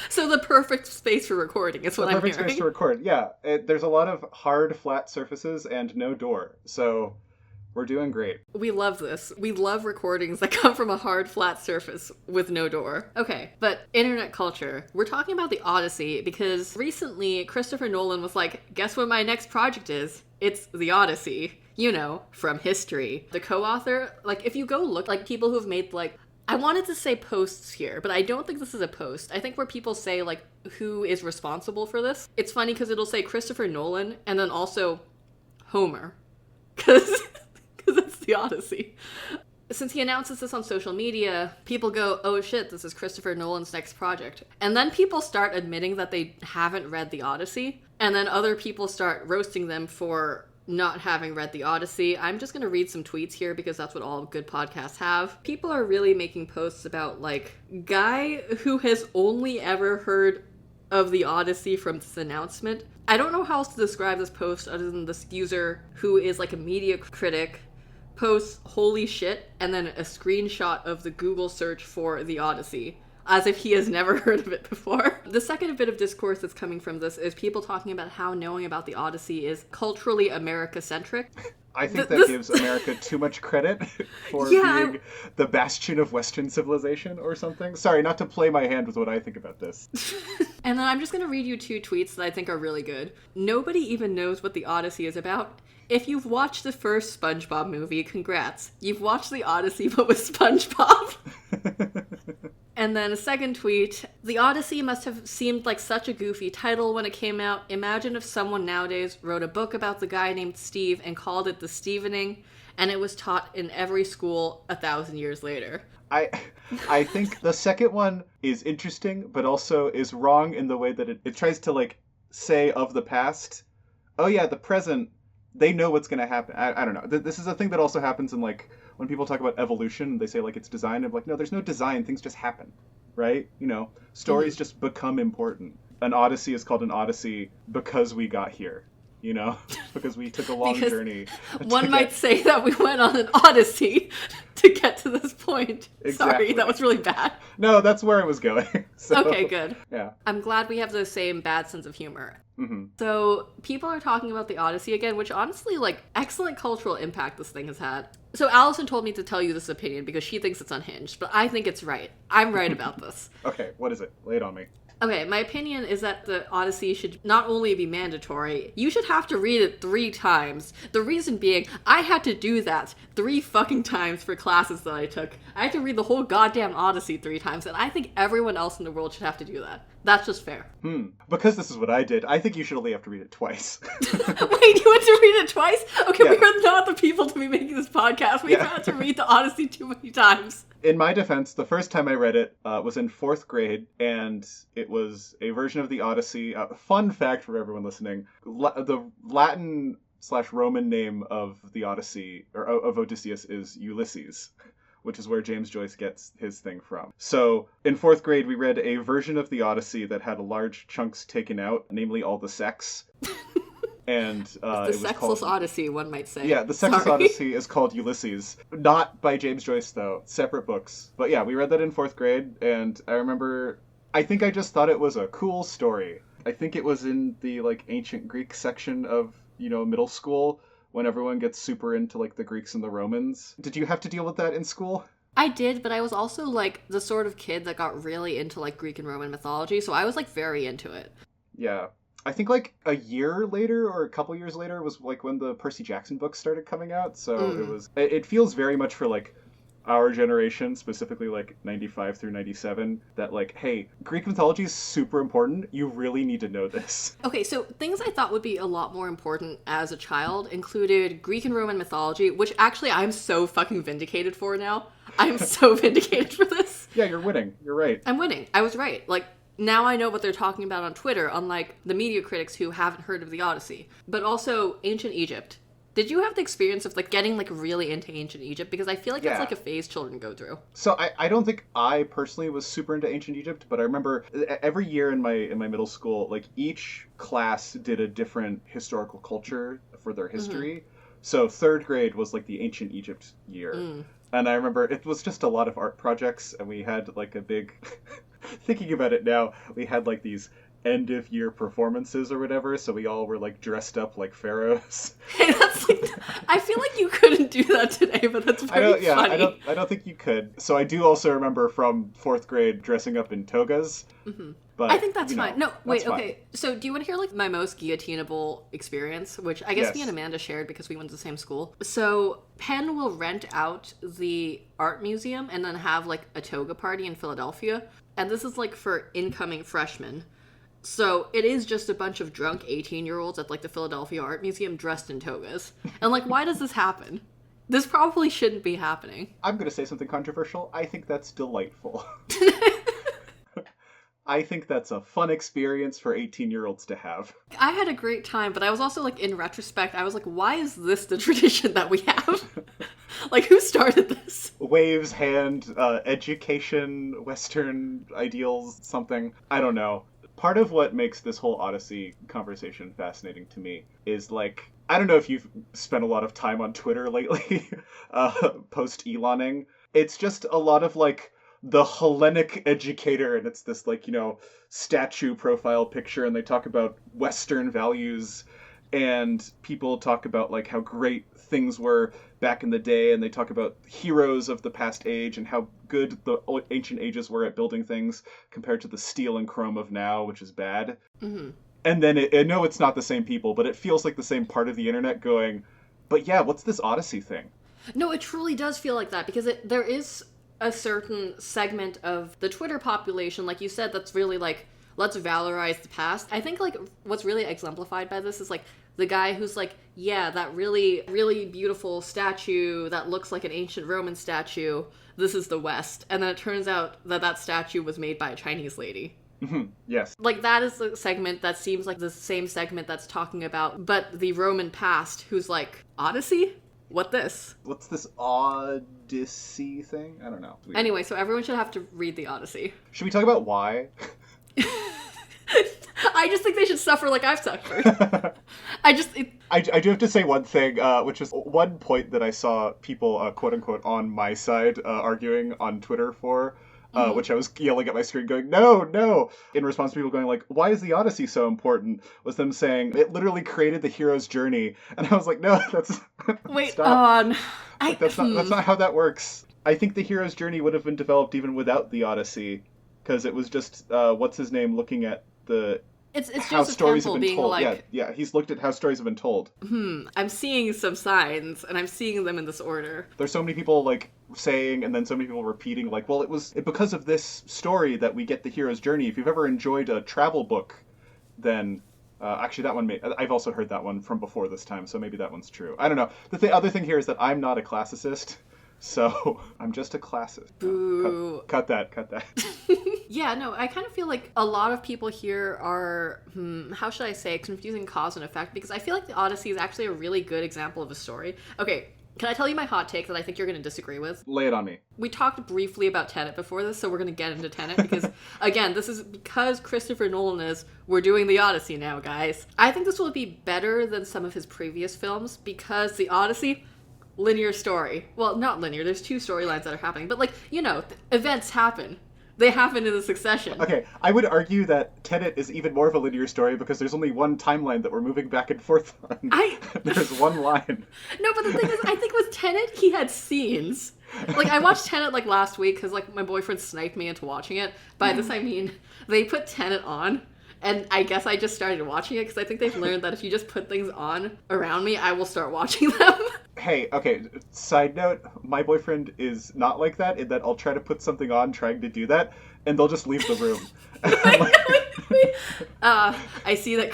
So the perfect space for recording is what I'm hearing. The perfect space to record, yeah. There's a lot of hard, flat surfaces and no door, so... We're doing great. We love this. We love recordings that come from a hard, flat surface with no door. Okay, but internet culture. We're talking about the Odyssey because recently Christopher Nolan was like, guess what my next project is? It's the Odyssey. You know, from history. The co-author, like, if you go look, like, people who've made, like, I wanted to say posts here, but I don't think this is a post. I think where people say, like, who is responsible for this. It's funny because it'll say Christopher Nolan and then also Homer. Because it's the Odyssey. Since he announces this on social media, people go, oh shit, this is Christopher Nolan's next project. And then people start admitting that they haven't read the Odyssey. And then other people start roasting them for not having read the Odyssey. I'm just going to read some tweets here because that's what all good podcasts have. People are really making posts about, like, guy who has only ever heard of the Odyssey from this announcement. I don't know how else to describe this post other than this user who is like a media critic posts holy shit and then a screenshot of the Google search for the Odyssey, as if he has never heard of it before. The second bit of discourse that's coming from this is people talking about how knowing about the Odyssey is culturally America-centric. I think that gives America too much credit for being the bastion of Western civilization or something. Sorry, not to play my hand with what I think about this. And then I'm just going to read you two tweets that I think are really good. Nobody even knows what the Odyssey is about. If you've watched the first SpongeBob movie, congrats. You've watched the Odyssey, but with SpongeBob. And then a second tweet, the Odyssey must have seemed like such a goofy title when it came out. Imagine if someone nowadays wrote a book about the guy named Steve and called it The Stevening, and it was taught in every school 1,000 years later. I think the second one is interesting, but also is wrong in the way that it tries to, like, say of the past, oh yeah, the present, they know what's going to happen. I don't know. This is a thing that also happens in, like, when people talk about evolution, they say, like, it's design. I'm like, no, there's no design. Things just happen, right? You know, stories just become important. An Odyssey is called an Odyssey because we got here, you know? Because we took a long journey. One might say that we went on an Odyssey to get to this point. Exactly. Sorry, that was really bad. No, that's where I was going. So, okay, good. Yeah. I'm glad we have the same bad sense of humor. Mm-hmm. So people are talking about the Odyssey again, which honestly, like, excellent cultural impact this thing has had. So Allison told me to tell you this opinion because she thinks it's unhinged, but I think it's right. I'm right about this. Okay, what is it? Lay it on me. Okay, my opinion is that the Odyssey should not only be mandatory, you should have to read it 3 times. The reason being, I had to do that 3 fucking times for classes that I took. I had to read the whole goddamn Odyssey 3 times, and I think everyone else in the world should have to do that. That's just fair. Because this is what I did, I think you should only have to read it twice. Wait, you had to read it twice? Okay, yeah. We are not the people to be making this podcast. We've had to read the Odyssey too many times. In my defense, the first time I read it was in 4th grade, and it was a version of the Odyssey. Fun fact for everyone listening, the Latin/Roman name of the Odyssey, or of Odysseus, is Ulysses, which is where James Joyce gets his thing from. So in 4th grade, we read a version of the Odyssey that had large chunks taken out, namely all the sex. And the sexless Odyssey, one might say. Yeah, the sexless Odyssey is called Ulysses. Not by James Joyce, though. Separate books. But yeah, we read that in 4th grade, and I remember, I think I just thought it was a cool story. I think it was in the, like, ancient Greek section of, you know, middle school, when everyone gets super into, like, the Greeks and the Romans. Did you have to deal with that in school? I did, but I was also, like, the sort of kid that got really into, like, Greek and Roman mythology, so I was, like, very into it. Yeah. I think, like, a year later or a couple years later was, like, when the Percy Jackson books started coming out, so it feels very much for, like, our generation, specifically, like, 95 through 97, that, like, hey, Greek mythology is super important. You really need to know this. Okay, so things I thought would be a lot more important as a child included Greek and Roman mythology, which actually I'm so fucking vindicated for now. I'm so vindicated for this. Yeah, you're winning. You're right. I'm winning. I was right. Like, now I know what they're talking about on Twitter, unlike the media critics who haven't heard of the Odyssey. But also, ancient Egypt. Did you have the experience of, like, getting, like, really into ancient Egypt? Because I feel like it's, like, a phase children go through. So I don't think I personally was super into ancient Egypt, but I remember every year in my middle school, like, each class did a different historical culture for their history. Mm-hmm. So 3rd grade was, like, the ancient Egypt year. And I remember it was just a lot of art projects, and we had, like, a big... Thinking about it now, we had, like, these end-of-year performances or whatever, so we all were, like, dressed up like pharaohs. Hey, that's, like... I feel like you couldn't do say, but that's very funny. I don't think you could. So I do also remember from 4th grade dressing up in togas. Mm-hmm. But I think that's fine. No, wait, fine. okay. So do you want to hear like my most guillotinable experience, which I guess me and Amanda shared because we went to the same school. So Penn will rent out the art museum and then have like a toga party in Philadelphia. And this is like for incoming freshmen. So it is just a bunch of drunk 18-year-olds at like the Philadelphia Art Museum dressed in togas. And like, why does this happen? This probably shouldn't be happening. I'm going to say something controversial. I think that's delightful. I think that's a fun experience for 18-year-olds to have. I had a great time, but I was also like, in retrospect, I was like, why is this the tradition that we have? Like, who started this? Waves, hand, education, Western ideals, something. I don't know. Part of what makes this whole Odyssey conversation fascinating to me is, like, I don't know if you've spent a lot of time on Twitter lately, post-Eloning. It's just a lot of, like, the Hellenic educator, and it's this, like, you know, statue profile picture, and they talk about Western values, and people talk about, like, how great things were back in the day, and they talk about heroes of the past age and how good the ancient ages were at building things compared to the steel and chrome of now, which is bad. Mm-hmm. And then I know it's not the same people, but it feels like the same part of the internet going, but yeah, what's this Odyssey thing? No, it truly does feel like that, because there is a certain segment of the Twitter population, like you said, that's really like, let's valorize the past. I think like what's really exemplified by this is like the guy who's like, yeah, that really, really beautiful statue that looks like an ancient Roman statue, this is the West. And then it turns out that that statue was made by a Chinese lady. Mm-hmm. Yes. Like, that is the segment that seems like the same segment that's talking about, but the Roman past, who's like, Odyssey? What this? What's this Odyssey thing? I don't know. Anyway, so everyone should have to read the Odyssey. Should we talk about why? I just think they should suffer like I've suffered. I do have to say one thing, which is one point that I saw people, quote-unquote, on my side arguing on Twitter for, which I was yelling at my screen going, no, in response to people going like, why is the Odyssey so important? Was them saying, it literally created the hero's journey. And I was like, no, that's... Wait, stop. That's not how that works. I think the hero's journey would have been developed even without the Odyssey, because it was just, what's his name, looking at the... It's how just stories Temple have been being told. like... Yeah, he's looked at how stories have been told. I'm seeing some signs, and I'm seeing them in this order. There's so many people, like, saying, and then so many people repeating, like, well, it was because of this story that we get the hero's journey. If you've ever enjoyed a travel book, then... actually, that one I've also heard that one from before this time, so maybe that one's true. I don't know. The other thing here is that I'm not a classicist, so I'm just a classist. Boo. Cut that. Yeah, no, I kind of feel like a lot of people here are, how should I say, confusing cause and effect, because I feel like the Odyssey is actually a really good example of a story. Okay, can I tell you my hot take that I think you're going to disagree with? Lay it on me. We talked briefly about Tenet before this, so we're going to get into Tenet, because, again, this is because Christopher Nolan we're doing the Odyssey now, guys. I think this will be better than some of his previous films, because the Odyssey... linear story. Well, not linear. There's two storylines that are happening. But, like, you know, events happen. They happen in a succession. Okay, I would argue that Tenet is even more of a linear story because there's only one timeline that we're moving back and forth on. There's one line. No, but the thing is, I think with Tenet, he had scenes. Like, I watched Tenet, like, last week because, like, my boyfriend sniped me into watching it. By this, I mean, they put Tenet on. And I guess I just started watching it because I think they've learned that if you just put things on around me, I will start watching them. Hey, okay, side note, my boyfriend is not like that, in that I'll try to put something on trying to do that, and they'll just leave the room. I see that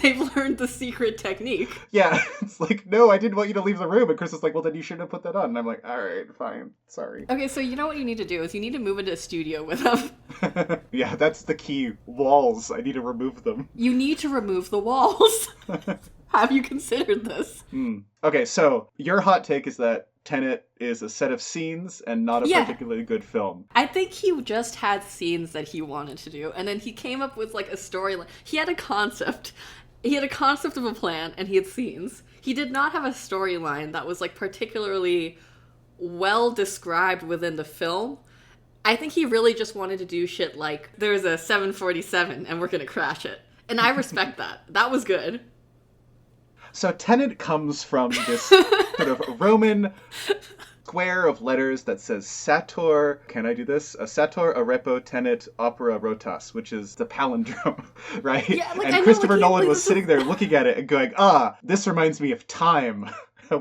they've learned the secret technique. Yeah, it's like, no, I didn't want you to leave the room. And Chris is like, well, then you shouldn't have put that on. And I'm like, all right, fine, sorry. Okay, so you know what you need to do is you need to move into a studio with them. Yeah, that's the key. Walls, I need to remove them. You need to remove the walls. Have you considered this? Okay, so your hot take is that Tenet is a set of scenes and not a particularly good film. I think he just had scenes that he wanted to do, and then he came up with, like, a storyline. He had a concept. He had a concept of a plan, and he had scenes. He did not have a storyline that was, like, particularly well described within the film. I think he really just wanted to do shit like, there's a 747, and we're gonna crash it. And I respect that. That was good. So Tenet comes from this sort of Roman square of letters that says Sator, can I do this? Sator arepo tenet opera rotas, which is the palindrome, right? Yeah, like, and Christopher Nolan was sitting there looking at it and going, this reminds me of time.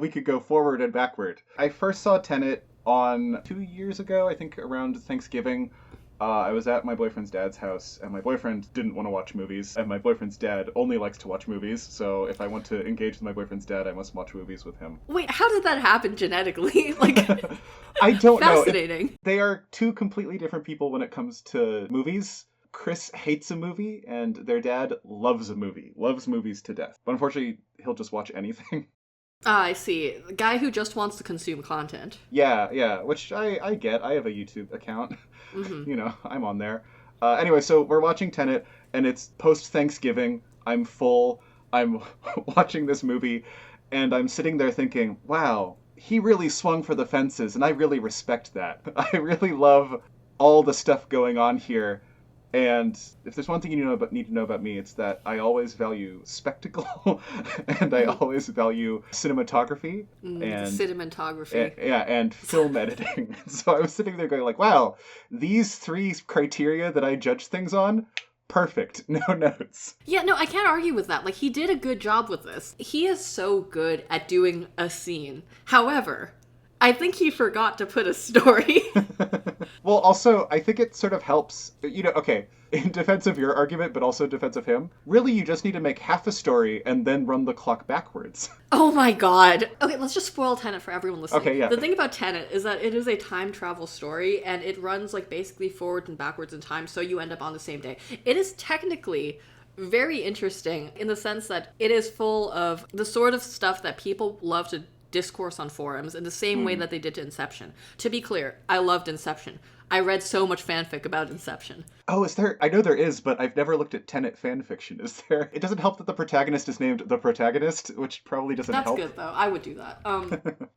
We could go forward and backward. I first saw Tenet on 2 years ago, I think around Thanksgiving. I was at my boyfriend's dad's house, and my boyfriend didn't want to watch movies, and my boyfriend's dad only likes to watch movies, so if I want to engage with my boyfriend's dad, I must watch movies with him. Wait, how did that happen genetically? Like, I don't know. Fascinating. They are two completely different people when it comes to movies. Chris hates a movie, and their dad loves a movie, loves movies to death. But unfortunately, he'll just watch anything. I see. The guy who just wants to consume content. Yeah, which I get. I have a YouTube account. Mm-hmm. You know, I'm on there. Anyway, so we're watching Tenet, and it's post-Thanksgiving. I'm full. I'm watching this movie, and I'm sitting there thinking, wow, he really swung for the fences, and I really respect that. I really love all the stuff going on here. And if there's one thing you need to know about me, it's that I always value spectacle, and I always value cinematography and film editing. So I was sitting there going like, wow, these 3 criteria that I judge things on, perfect. No notes. Yeah, no, I can't argue with that. Like, he did a good job with this. He is so good at doing a scene. However, I think he forgot to put a story. Well, also, I think it sort of helps, okay, in defense of your argument, but also in defense of him, really you just need to make half a story and then run the clock backwards. Oh my god. Okay, let's just spoil Tenet for everyone listening. Okay, yeah. The thing about Tenet is that it is a time travel story, and it runs, like, basically forwards and backwards in time, so you end up on the same day. It is technically very interesting in the sense that it is full of the sort of stuff that people love to discourse on forums in the same way that they did to Inception. To be clear, I loved Inception. I read so much fanfic about Inception. Oh, is there? I know there is, but I've never looked at Tenet fanfiction. Is there? It doesn't help that the protagonist is named the protagonist, which probably doesn't help. That's good, though. I would do that.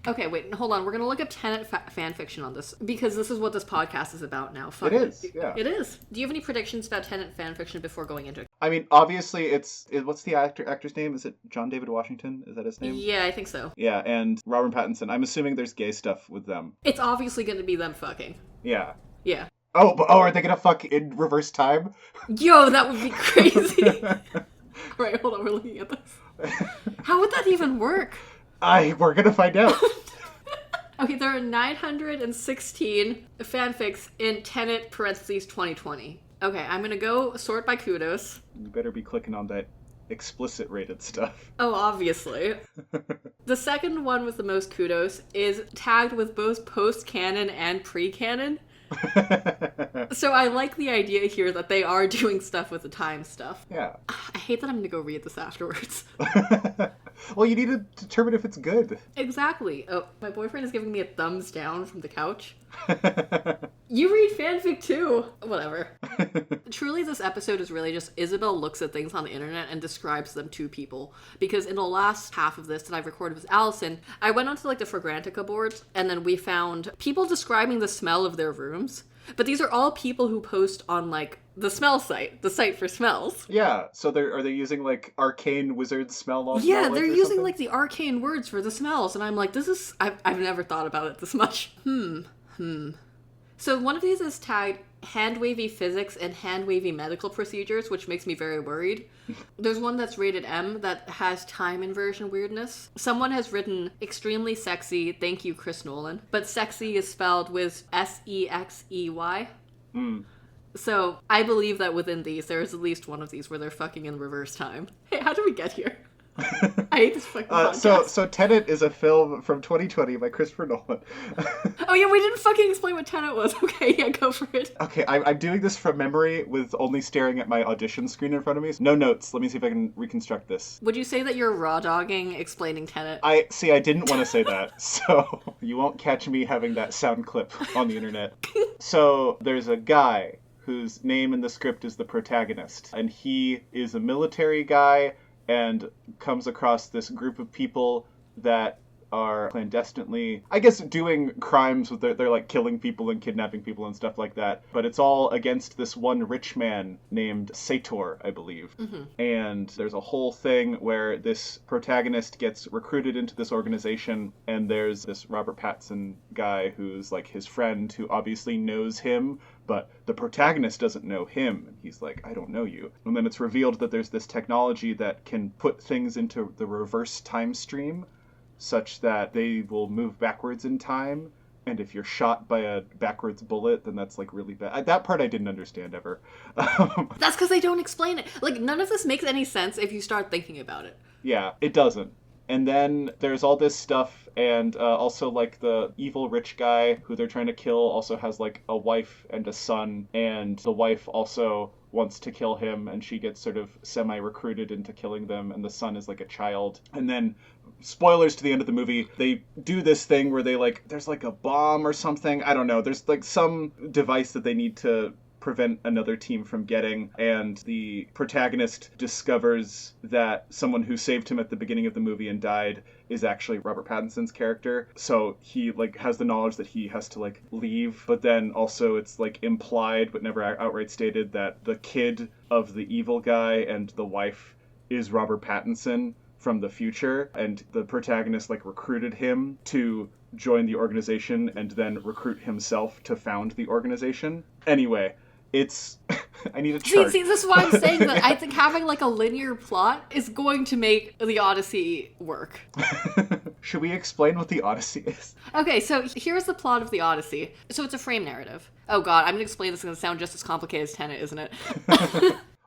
Okay, wait, hold on. We're going to look up Tenet fanfiction on this, because this is what this podcast is about now. Fuck it is, yeah. It is. Do you have any predictions about Tenet fanfiction before going into it? I mean, obviously, what's the actor's name? Is it John David Washington? Is that his name? Yeah, I think so. Yeah, and Robert Pattinson. I'm assuming there's gay stuff with them. It's obviously going to be them fucking. Yeah. Yeah. Oh, are they gonna fuck in reverse time? Yo, that would be crazy. Right, hold on, we're looking at this. How would that even work? We're gonna find out. Okay, there are 916 fanfics in Tenet parentheses 2020. Okay, I'm gonna go sort by kudos. You better be clicking on that explicit rated stuff. Oh, obviously. The second one with the most kudos is tagged with both post-canon and pre-canon. So I like the idea here that they are doing stuff with the time stuff. Yeah. I hate that I'm gonna go read this afterwards. Well, you need to determine if it's good. Exactly. Oh, my boyfriend is giving me a thumbs down from the couch. You read fanfic too. Whatever. Truly, this episode is really just Isabel looks at things on the internet and describes them to people. Because in the last half of this that I've recorded with Allison, I went onto like the Fragrantica boards, and then we found people describing the smell of their rooms. But these are all people who post on like the smell site, the site for smells. Yeah, so are they using like arcane wizard smell law? Yeah, they're using like the arcane words for the smells, and I'm like, I've never thought about it this much. So one of these is tagged hand-wavy physics and hand-wavy medical procedures, which makes me very worried. There's one that's rated M that has time inversion weirdness. Someone has written extremely sexy, thank you, Chris Nolan, but sexy is spelled with S-E-X-E-Y. So I believe that within these, there is at least one of these where they're fucking in reverse time. Hey, how did we get here? I hate this fucking podcast. So Tenet is a film from 2020 by Christopher Nolan. Oh yeah, we didn't fucking explain what Tenet was. Okay, yeah, go for it. Okay, I'm doing this from memory with only staring at my audition screen in front of me. No notes. Let me see if I can reconstruct this. Would you say that you're raw dogging explaining Tenet? I didn't want to say that, so you won't catch me having that sound clip on the internet. So there's a guy whose name in the script is the protagonist, and he is a military guy and comes across this group of people that are clandestinely, I guess, doing crimes with they're like killing people and kidnapping people and stuff like that. But it's all against this one rich man named Sator, I believe. Mm-hmm. And there's a whole thing where this protagonist gets recruited into this organization, and there's this Robert Pattinson guy who's like his friend who obviously knows him, but the protagonist doesn't know him. And he's like, I don't know you. And then it's revealed that there's this technology that can put things into the reverse time stream such that they will move backwards in time. And if you're shot by a backwards bullet, then that's like really bad. That part I didn't understand ever. That's because they don't explain it. Like, none of this makes any sense if you start thinking about it. Yeah, it doesn't. And then there's all this stuff, and also, like, the evil rich guy who they're trying to kill also has, like, a wife and a son, and the wife also wants to kill him, and she gets sort of semi-recruited into killing them, and the son is, like, a child. And then, spoilers to the end of the movie, they do this thing where they, like, there's, like, a bomb or something, I don't know, there's, like, some device that they need to prevent another team from getting, and the protagonist discovers that someone who saved him at the beginning of the movie and died is actually Robert Pattinson's character. So he like has the knowledge that he has to like leave, but then also it's like implied but never outright stated that the kid of the evil guy and the wife is Robert Pattinson from the future, and the protagonist like recruited him to join the organization and then recruit himself to found the organization. Anyway, it's I need a chart. See, this is why I'm saying that I think having like a linear plot is going to make the Odyssey work. Should we explain what the Odyssey is? Okay, so here's the plot of the Odyssey. So it's a frame narrative. Oh god, I'm gonna explain this. It's gonna sound just as complicated as Tenet, isn't it?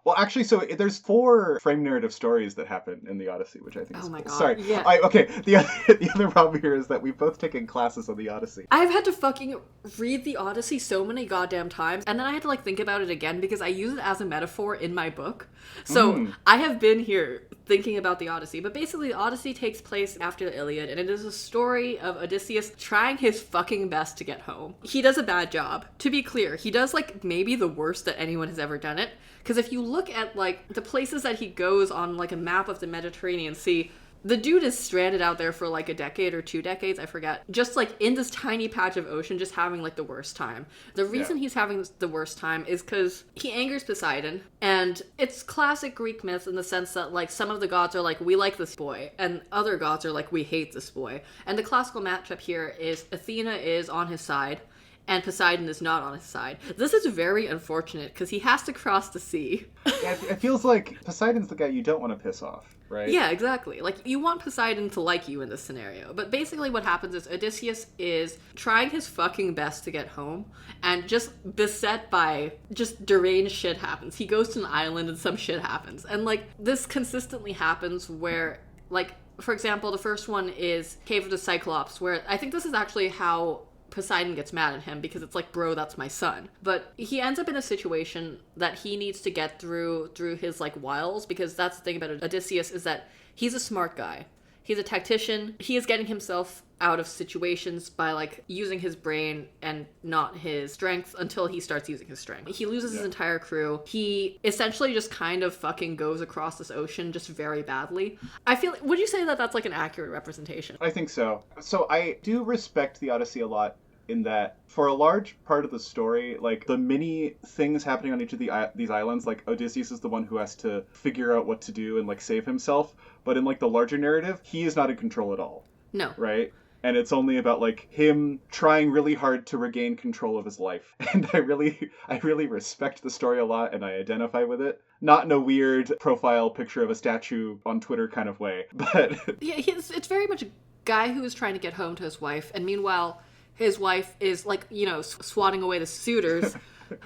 Well, actually, so there's 4 frame narrative stories that happen in the Odyssey, which I think is Oh my cool. god. Sorry. Yeah. Okay, the other problem here is that we've both taken classes on the Odyssey. I've had to fucking read the Odyssey so many goddamn times, and then I had to like think about it again because I use it as a metaphor in my book. So I have been here thinking about the Odyssey, but basically the Odyssey takes place after the Iliad, and it is a story of Odysseus trying his fucking best to get home. He does a bad job. To be clear, he does like maybe the worst that anyone has ever done it. Because if you look at, like, the places that he goes on, like, a map of the Mediterranean Sea, the dude is stranded out there for, like, a decade or 2 decades, I forget. Just, like, in this tiny patch of ocean, just having, like, the worst time. The reason he's having the worst time is because he angers Poseidon. And it's classic Greek myth in the sense that, like, some of the gods are like, we like this boy. And other gods are like, we hate this boy. And the classical matchup here is Athena is on his side, and Poseidon is not on his side. This is very unfortunate, because he has to cross the sea. Yeah, it feels like Poseidon's the guy you don't want to piss off, right? Yeah, exactly. Like, you want Poseidon to like you in this scenario. But basically what happens is Odysseus is trying his fucking best to get home, and just beset by just deranged shit happens. He goes to an island and some shit happens. And, like, this consistently happens where, like, for example, the first one is Cave of the Cyclops, where I think this is actually how Poseidon gets mad at him, because it's like, bro, that's my son. But he ends up in a situation that he needs to get through his like wiles, because that's the thing about Odysseus, is that he's a smart guy. He's a tactician. He is getting himself out of situations by like using his brain and not his strength until he starts using his strength. He loses his entire crew. He essentially just kind of fucking goes across this ocean just very badly. I feel, would you say that that's like an accurate representation? I think so. So I do respect the Odyssey a lot in that for a large part of the story, like the many things happening on each of these islands, like Odysseus is the one who has to figure out what to do and like save himself. But in like the larger narrative, he is not in control at all. No. Right? And it's only about like him trying really hard to regain control of his life. And I really respect the story a lot, and I identify with it. Not in a weird profile picture of a statue on Twitter kind of way, but yeah, it's very much a guy who is trying to get home to his wife, and meanwhile his wife is like, you know, swatting away the suitors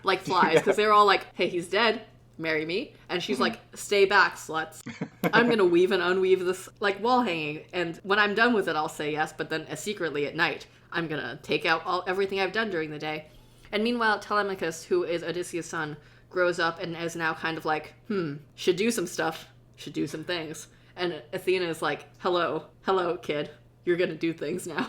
like flies, because they're all like, hey, he's dead, marry me. And she's like, stay back, sluts. I'm gonna weave and unweave this like wall hanging, and when I'm done with it, I'll say yes, but then secretly at night, I'm gonna take out everything I've done during the day. And meanwhile, Telemachus, who is Odysseus' son, grows up and is now kind of like, should do some stuff, should do some things. And Athena is like, hello, kid. You're gonna do things now.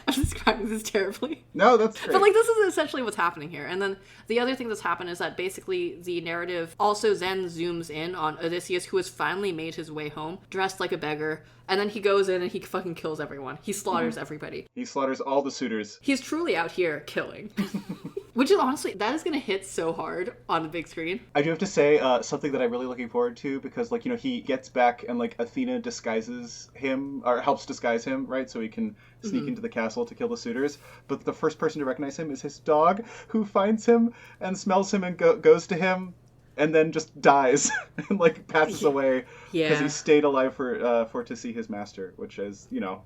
I'm describing this terribly. No, that's great. But, like, this is essentially what's happening here. And then the other thing that's happened is that basically the narrative also then zooms in on Odysseus, who has finally made his way home, dressed like a beggar, and then he goes in and he fucking kills everyone. He slaughters everybody. He slaughters all the suitors. He's truly out here killing. Which is honestly, that is going to hit so hard on the big screen. I do have to say something that I'm really looking forward to, because, like, you know, he gets back and, like, Athena disguises him, or helps disguise him, right? So he can sneak into the castle to kill the suitors. But the first person to recognize him is his dog, who finds him and smells him and goes to him and then just dies and, like, passes away because he stayed alive for to see his master, which is, you know,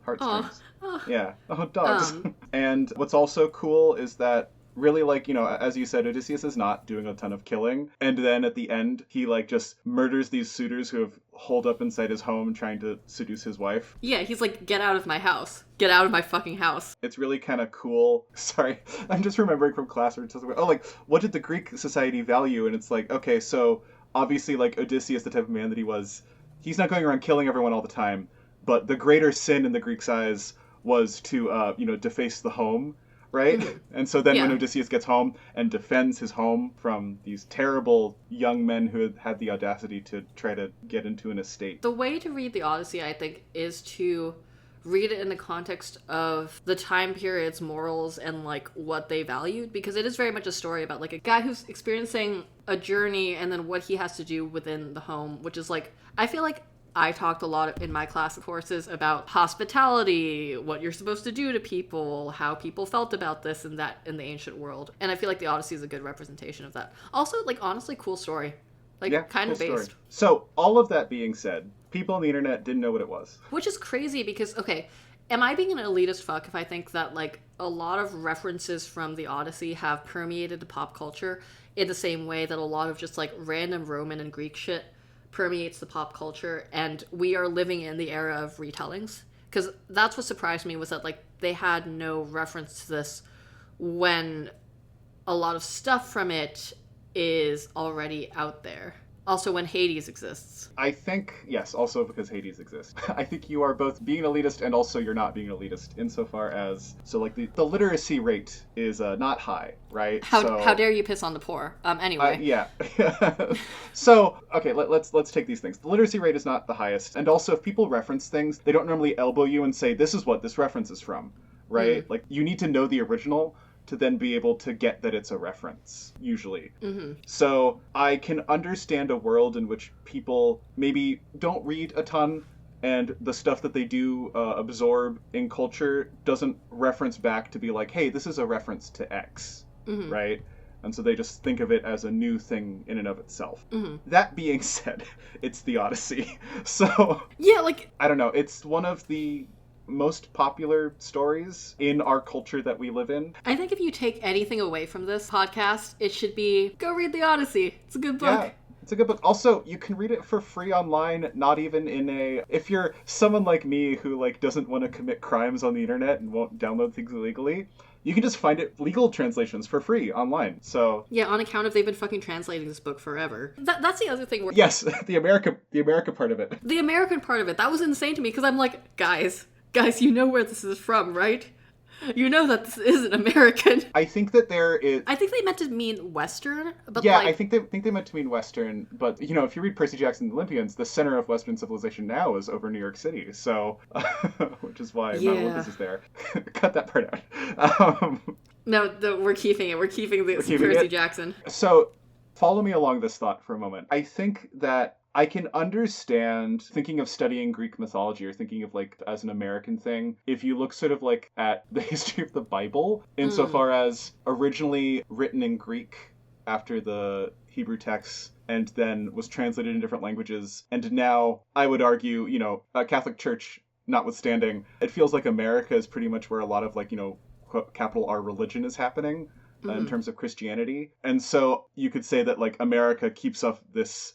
heartstrings. Yeah. Oh, dogs. And what's also cool is that really, like, you know, as you said, Odysseus is not doing a ton of killing. And then at the end, he, like, just murders these suitors who have holed up inside his home trying to seduce his wife. Yeah, he's like, get out of my house. Get out of my fucking house. It's really kind of cool. Sorry, I'm just remembering from class where it tells me, oh, like, what did the Greek society value? And it's like, okay, so obviously, like, Odysseus, the type of man that he was, he's not going around killing everyone all the time. But the greater sin in the Greek's eyes was to, you know, deface the home, right? And so then when Odysseus gets home and defends his home from these terrible young men who had the audacity to try to get into an estate. The way to read the Odyssey, I think, is to read it in the context of the time period's morals and, like, what they valued, because it is very much a story about, like, a guy who's experiencing a journey and then what he has to do within the home, which is, like, I feel like I talked a lot in my class courses about hospitality, what you're supposed to do to people, how people felt about this and that in the ancient world. And I feel like the Odyssey is a good representation of that. Also, like, honestly, cool story. Like, kind of based. Story. So, all of that being said, people on the internet didn't know what it was. Which is crazy because, okay, am I being an elitist fuck if I think that, like, a lot of references from the Odyssey have permeated the pop culture in the same way that a lot of just, like, random Roman and Greek shit permeates the pop culture, and we are living in the era of retellings? Because that's what surprised me, was that, like, they had no reference to this when a lot of stuff from it is already out there. Also, when Hades exists. I think, yes, also because Hades exists. I think you are both being an elitist and also you're not being an elitist insofar as, so, like, the literacy rate is not high, right? How dare you piss on the poor? Anyway. Yeah. So, okay, let's take these things. The literacy rate is not the highest. And also, if people reference things, they don't normally elbow you and say, this is what this reference is from, right? Like, you need to know the original to then be able to get that it's a reference, usually. So I can understand a world in which people maybe don't read a ton, and the stuff that they do absorb in culture doesn't reference back to be like, hey, this is a reference to X, right? And so they just think of it as a new thing in and of itself. That being said, it's the Odyssey. So, yeah, like, I don't know, it's one of the most popular stories in our culture that we live in. I think if you take anything away from this podcast, it should be, go read the Odyssey. It's a good book. Yeah, it's a good book. Also, you can read it for free online, not even in a... If you're someone like me who, like, doesn't want to commit crimes on the internet and won't download things illegally, you can just find it legal translations for free online. So yeah, on account of they've been fucking translating this book forever. That's the other thing. Yes, the America part of it. The American part of it. That was insane to me because I'm like, guys, you know where this is from, right? You know that this isn't American. I think that there is... I think they meant to mean Western, but yeah, like... I think they meant to mean Western, but, you know, if you read Percy Jackson's Olympians, the center of Western civilization now is over New York City, so... which is why Mount Olympus is there. Cut that part out. No, we're keeping it. We're keeping Percy Jackson. So, follow me along this thought for a moment. I think that I can understand thinking of studying Greek mythology or thinking of, like, as an American thing, if you look sort of, like, at the history of the Bible, insofar as originally written in Greek after the Hebrew texts and then was translated in different languages. And now, I would argue, you know, Catholic Church notwithstanding, it feels like America is pretty much where a lot of, like, you know, capital R religion is happening. In terms of Christianity. And so you could say that, like, America keeps up this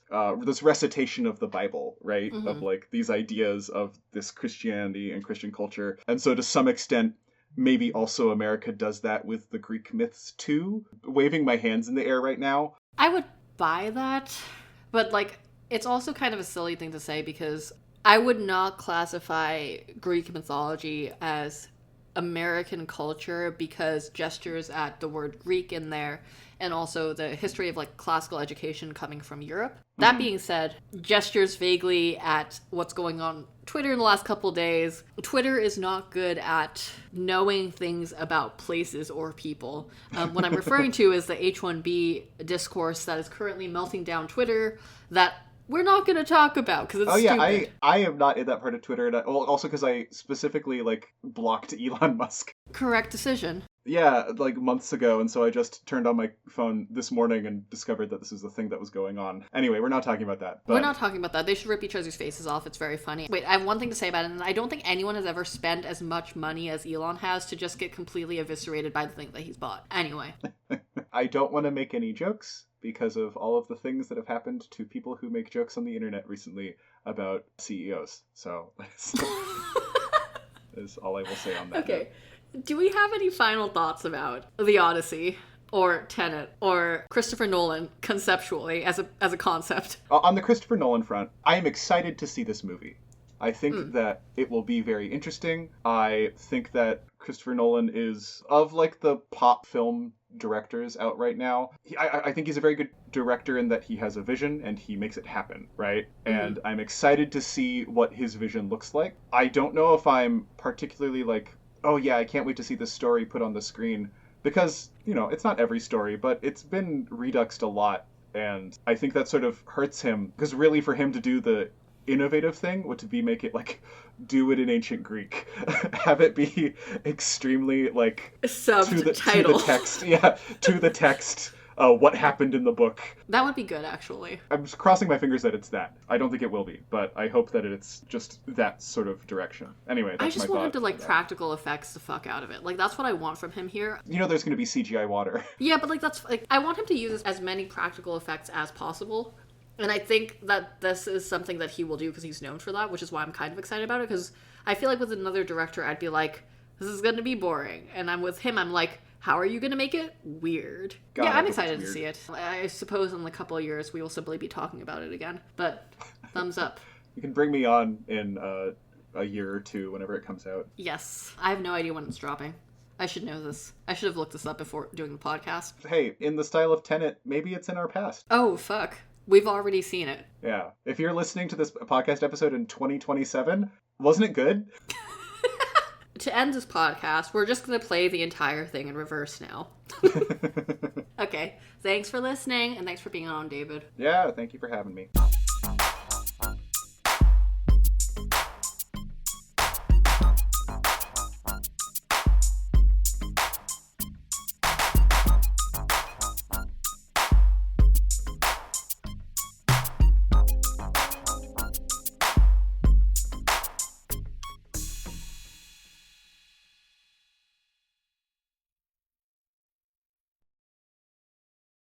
recitation of the Bible, right? Of, like, these ideas of this Christianity and Christian culture. And so to some extent, maybe also America does that with the Greek myths too. Waving my hands in the air right now. I would buy that, but, like, it's also kind of a silly thing to say because I would not classify Greek mythology as American culture because gestures at the word Greek in there, and also the history of like classical education coming from Europe. That being said, gestures vaguely at what's going on Twitter in the last couple days. Twitter is not good at knowing things about places or people. What I'm referring to is the H-1B discourse that is currently melting down Twitter that we're not going to talk about because it's stupid. I am not in that part of Twitter, and also because I specifically blocked Elon Musk. Correct decision. Yeah, months ago, and so I just turned on my phone this morning and discovered that this is the thing that was going on. Anyway, we're not talking about that. But... We're not talking about that. They should rip each other's faces off. It's very funny. Wait, I have one thing to say about it, and I don't think anyone has ever spent as much money as Elon has to just get completely eviscerated by the thing that he's bought. Anyway. I don't want to make any jokes because of all of the things that have happened to people who make jokes on the internet recently about CEOs. So is all I will say on that. Okay. Do we have any final thoughts about the Odyssey or Tenet or Christopher Nolan conceptually as a concept? On the Christopher Nolan front, I am excited to see this movie. I think that it will be very interesting. I think that Christopher Nolan is, of the pop film directors out right now, I think he's a very good director in that he has a vision and he makes it happen, right? And I'm excited to see what his vision looks like. I don't know if I'm particularly oh yeah, I can't wait to see this story put on the screen, because, it's not every story, but it's been reduxed a lot, and I think that sort of hurts him, because really for him to do the innovative thing would be make it do it in ancient Greek. Have it be extremely subtitle to the text. Yeah, to the text. What happened in the book. That would be good, actually. I'm just crossing my fingers that it's that. I don't think it will be, but I hope that it's just that sort of direction. Anyway, that's I just my want him thought to practical effects the fuck out of it. That's what I want from him here. There's going to be CGI water. Yeah, but that's I want him to use as many practical effects as possible. And I think that this is something that he will do because he's known for that, which is why I'm kind of excited about it, because I feel like with another director, I'd be like, this is going to be boring. And I'm with him, I'm like, how are you going to make it weird? God, yeah, I'm excited to see it. I suppose in a couple of years, we will simply be talking about it again. But thumbs up. You can bring me on in a year or two whenever it comes out. Yes. I have no idea when it's dropping. I should know this. I should have looked this up before doing the podcast. Hey, in the style of Tenet, maybe it's in our past. Oh, fuck. We've already seen it. Yeah. If you're listening to this podcast episode in 2027, wasn't it good? To end this podcast, we're just going to play the entire thing in reverse now. Okay. Thanks for listening, and thanks for being on, David. Yeah, thank you for having me.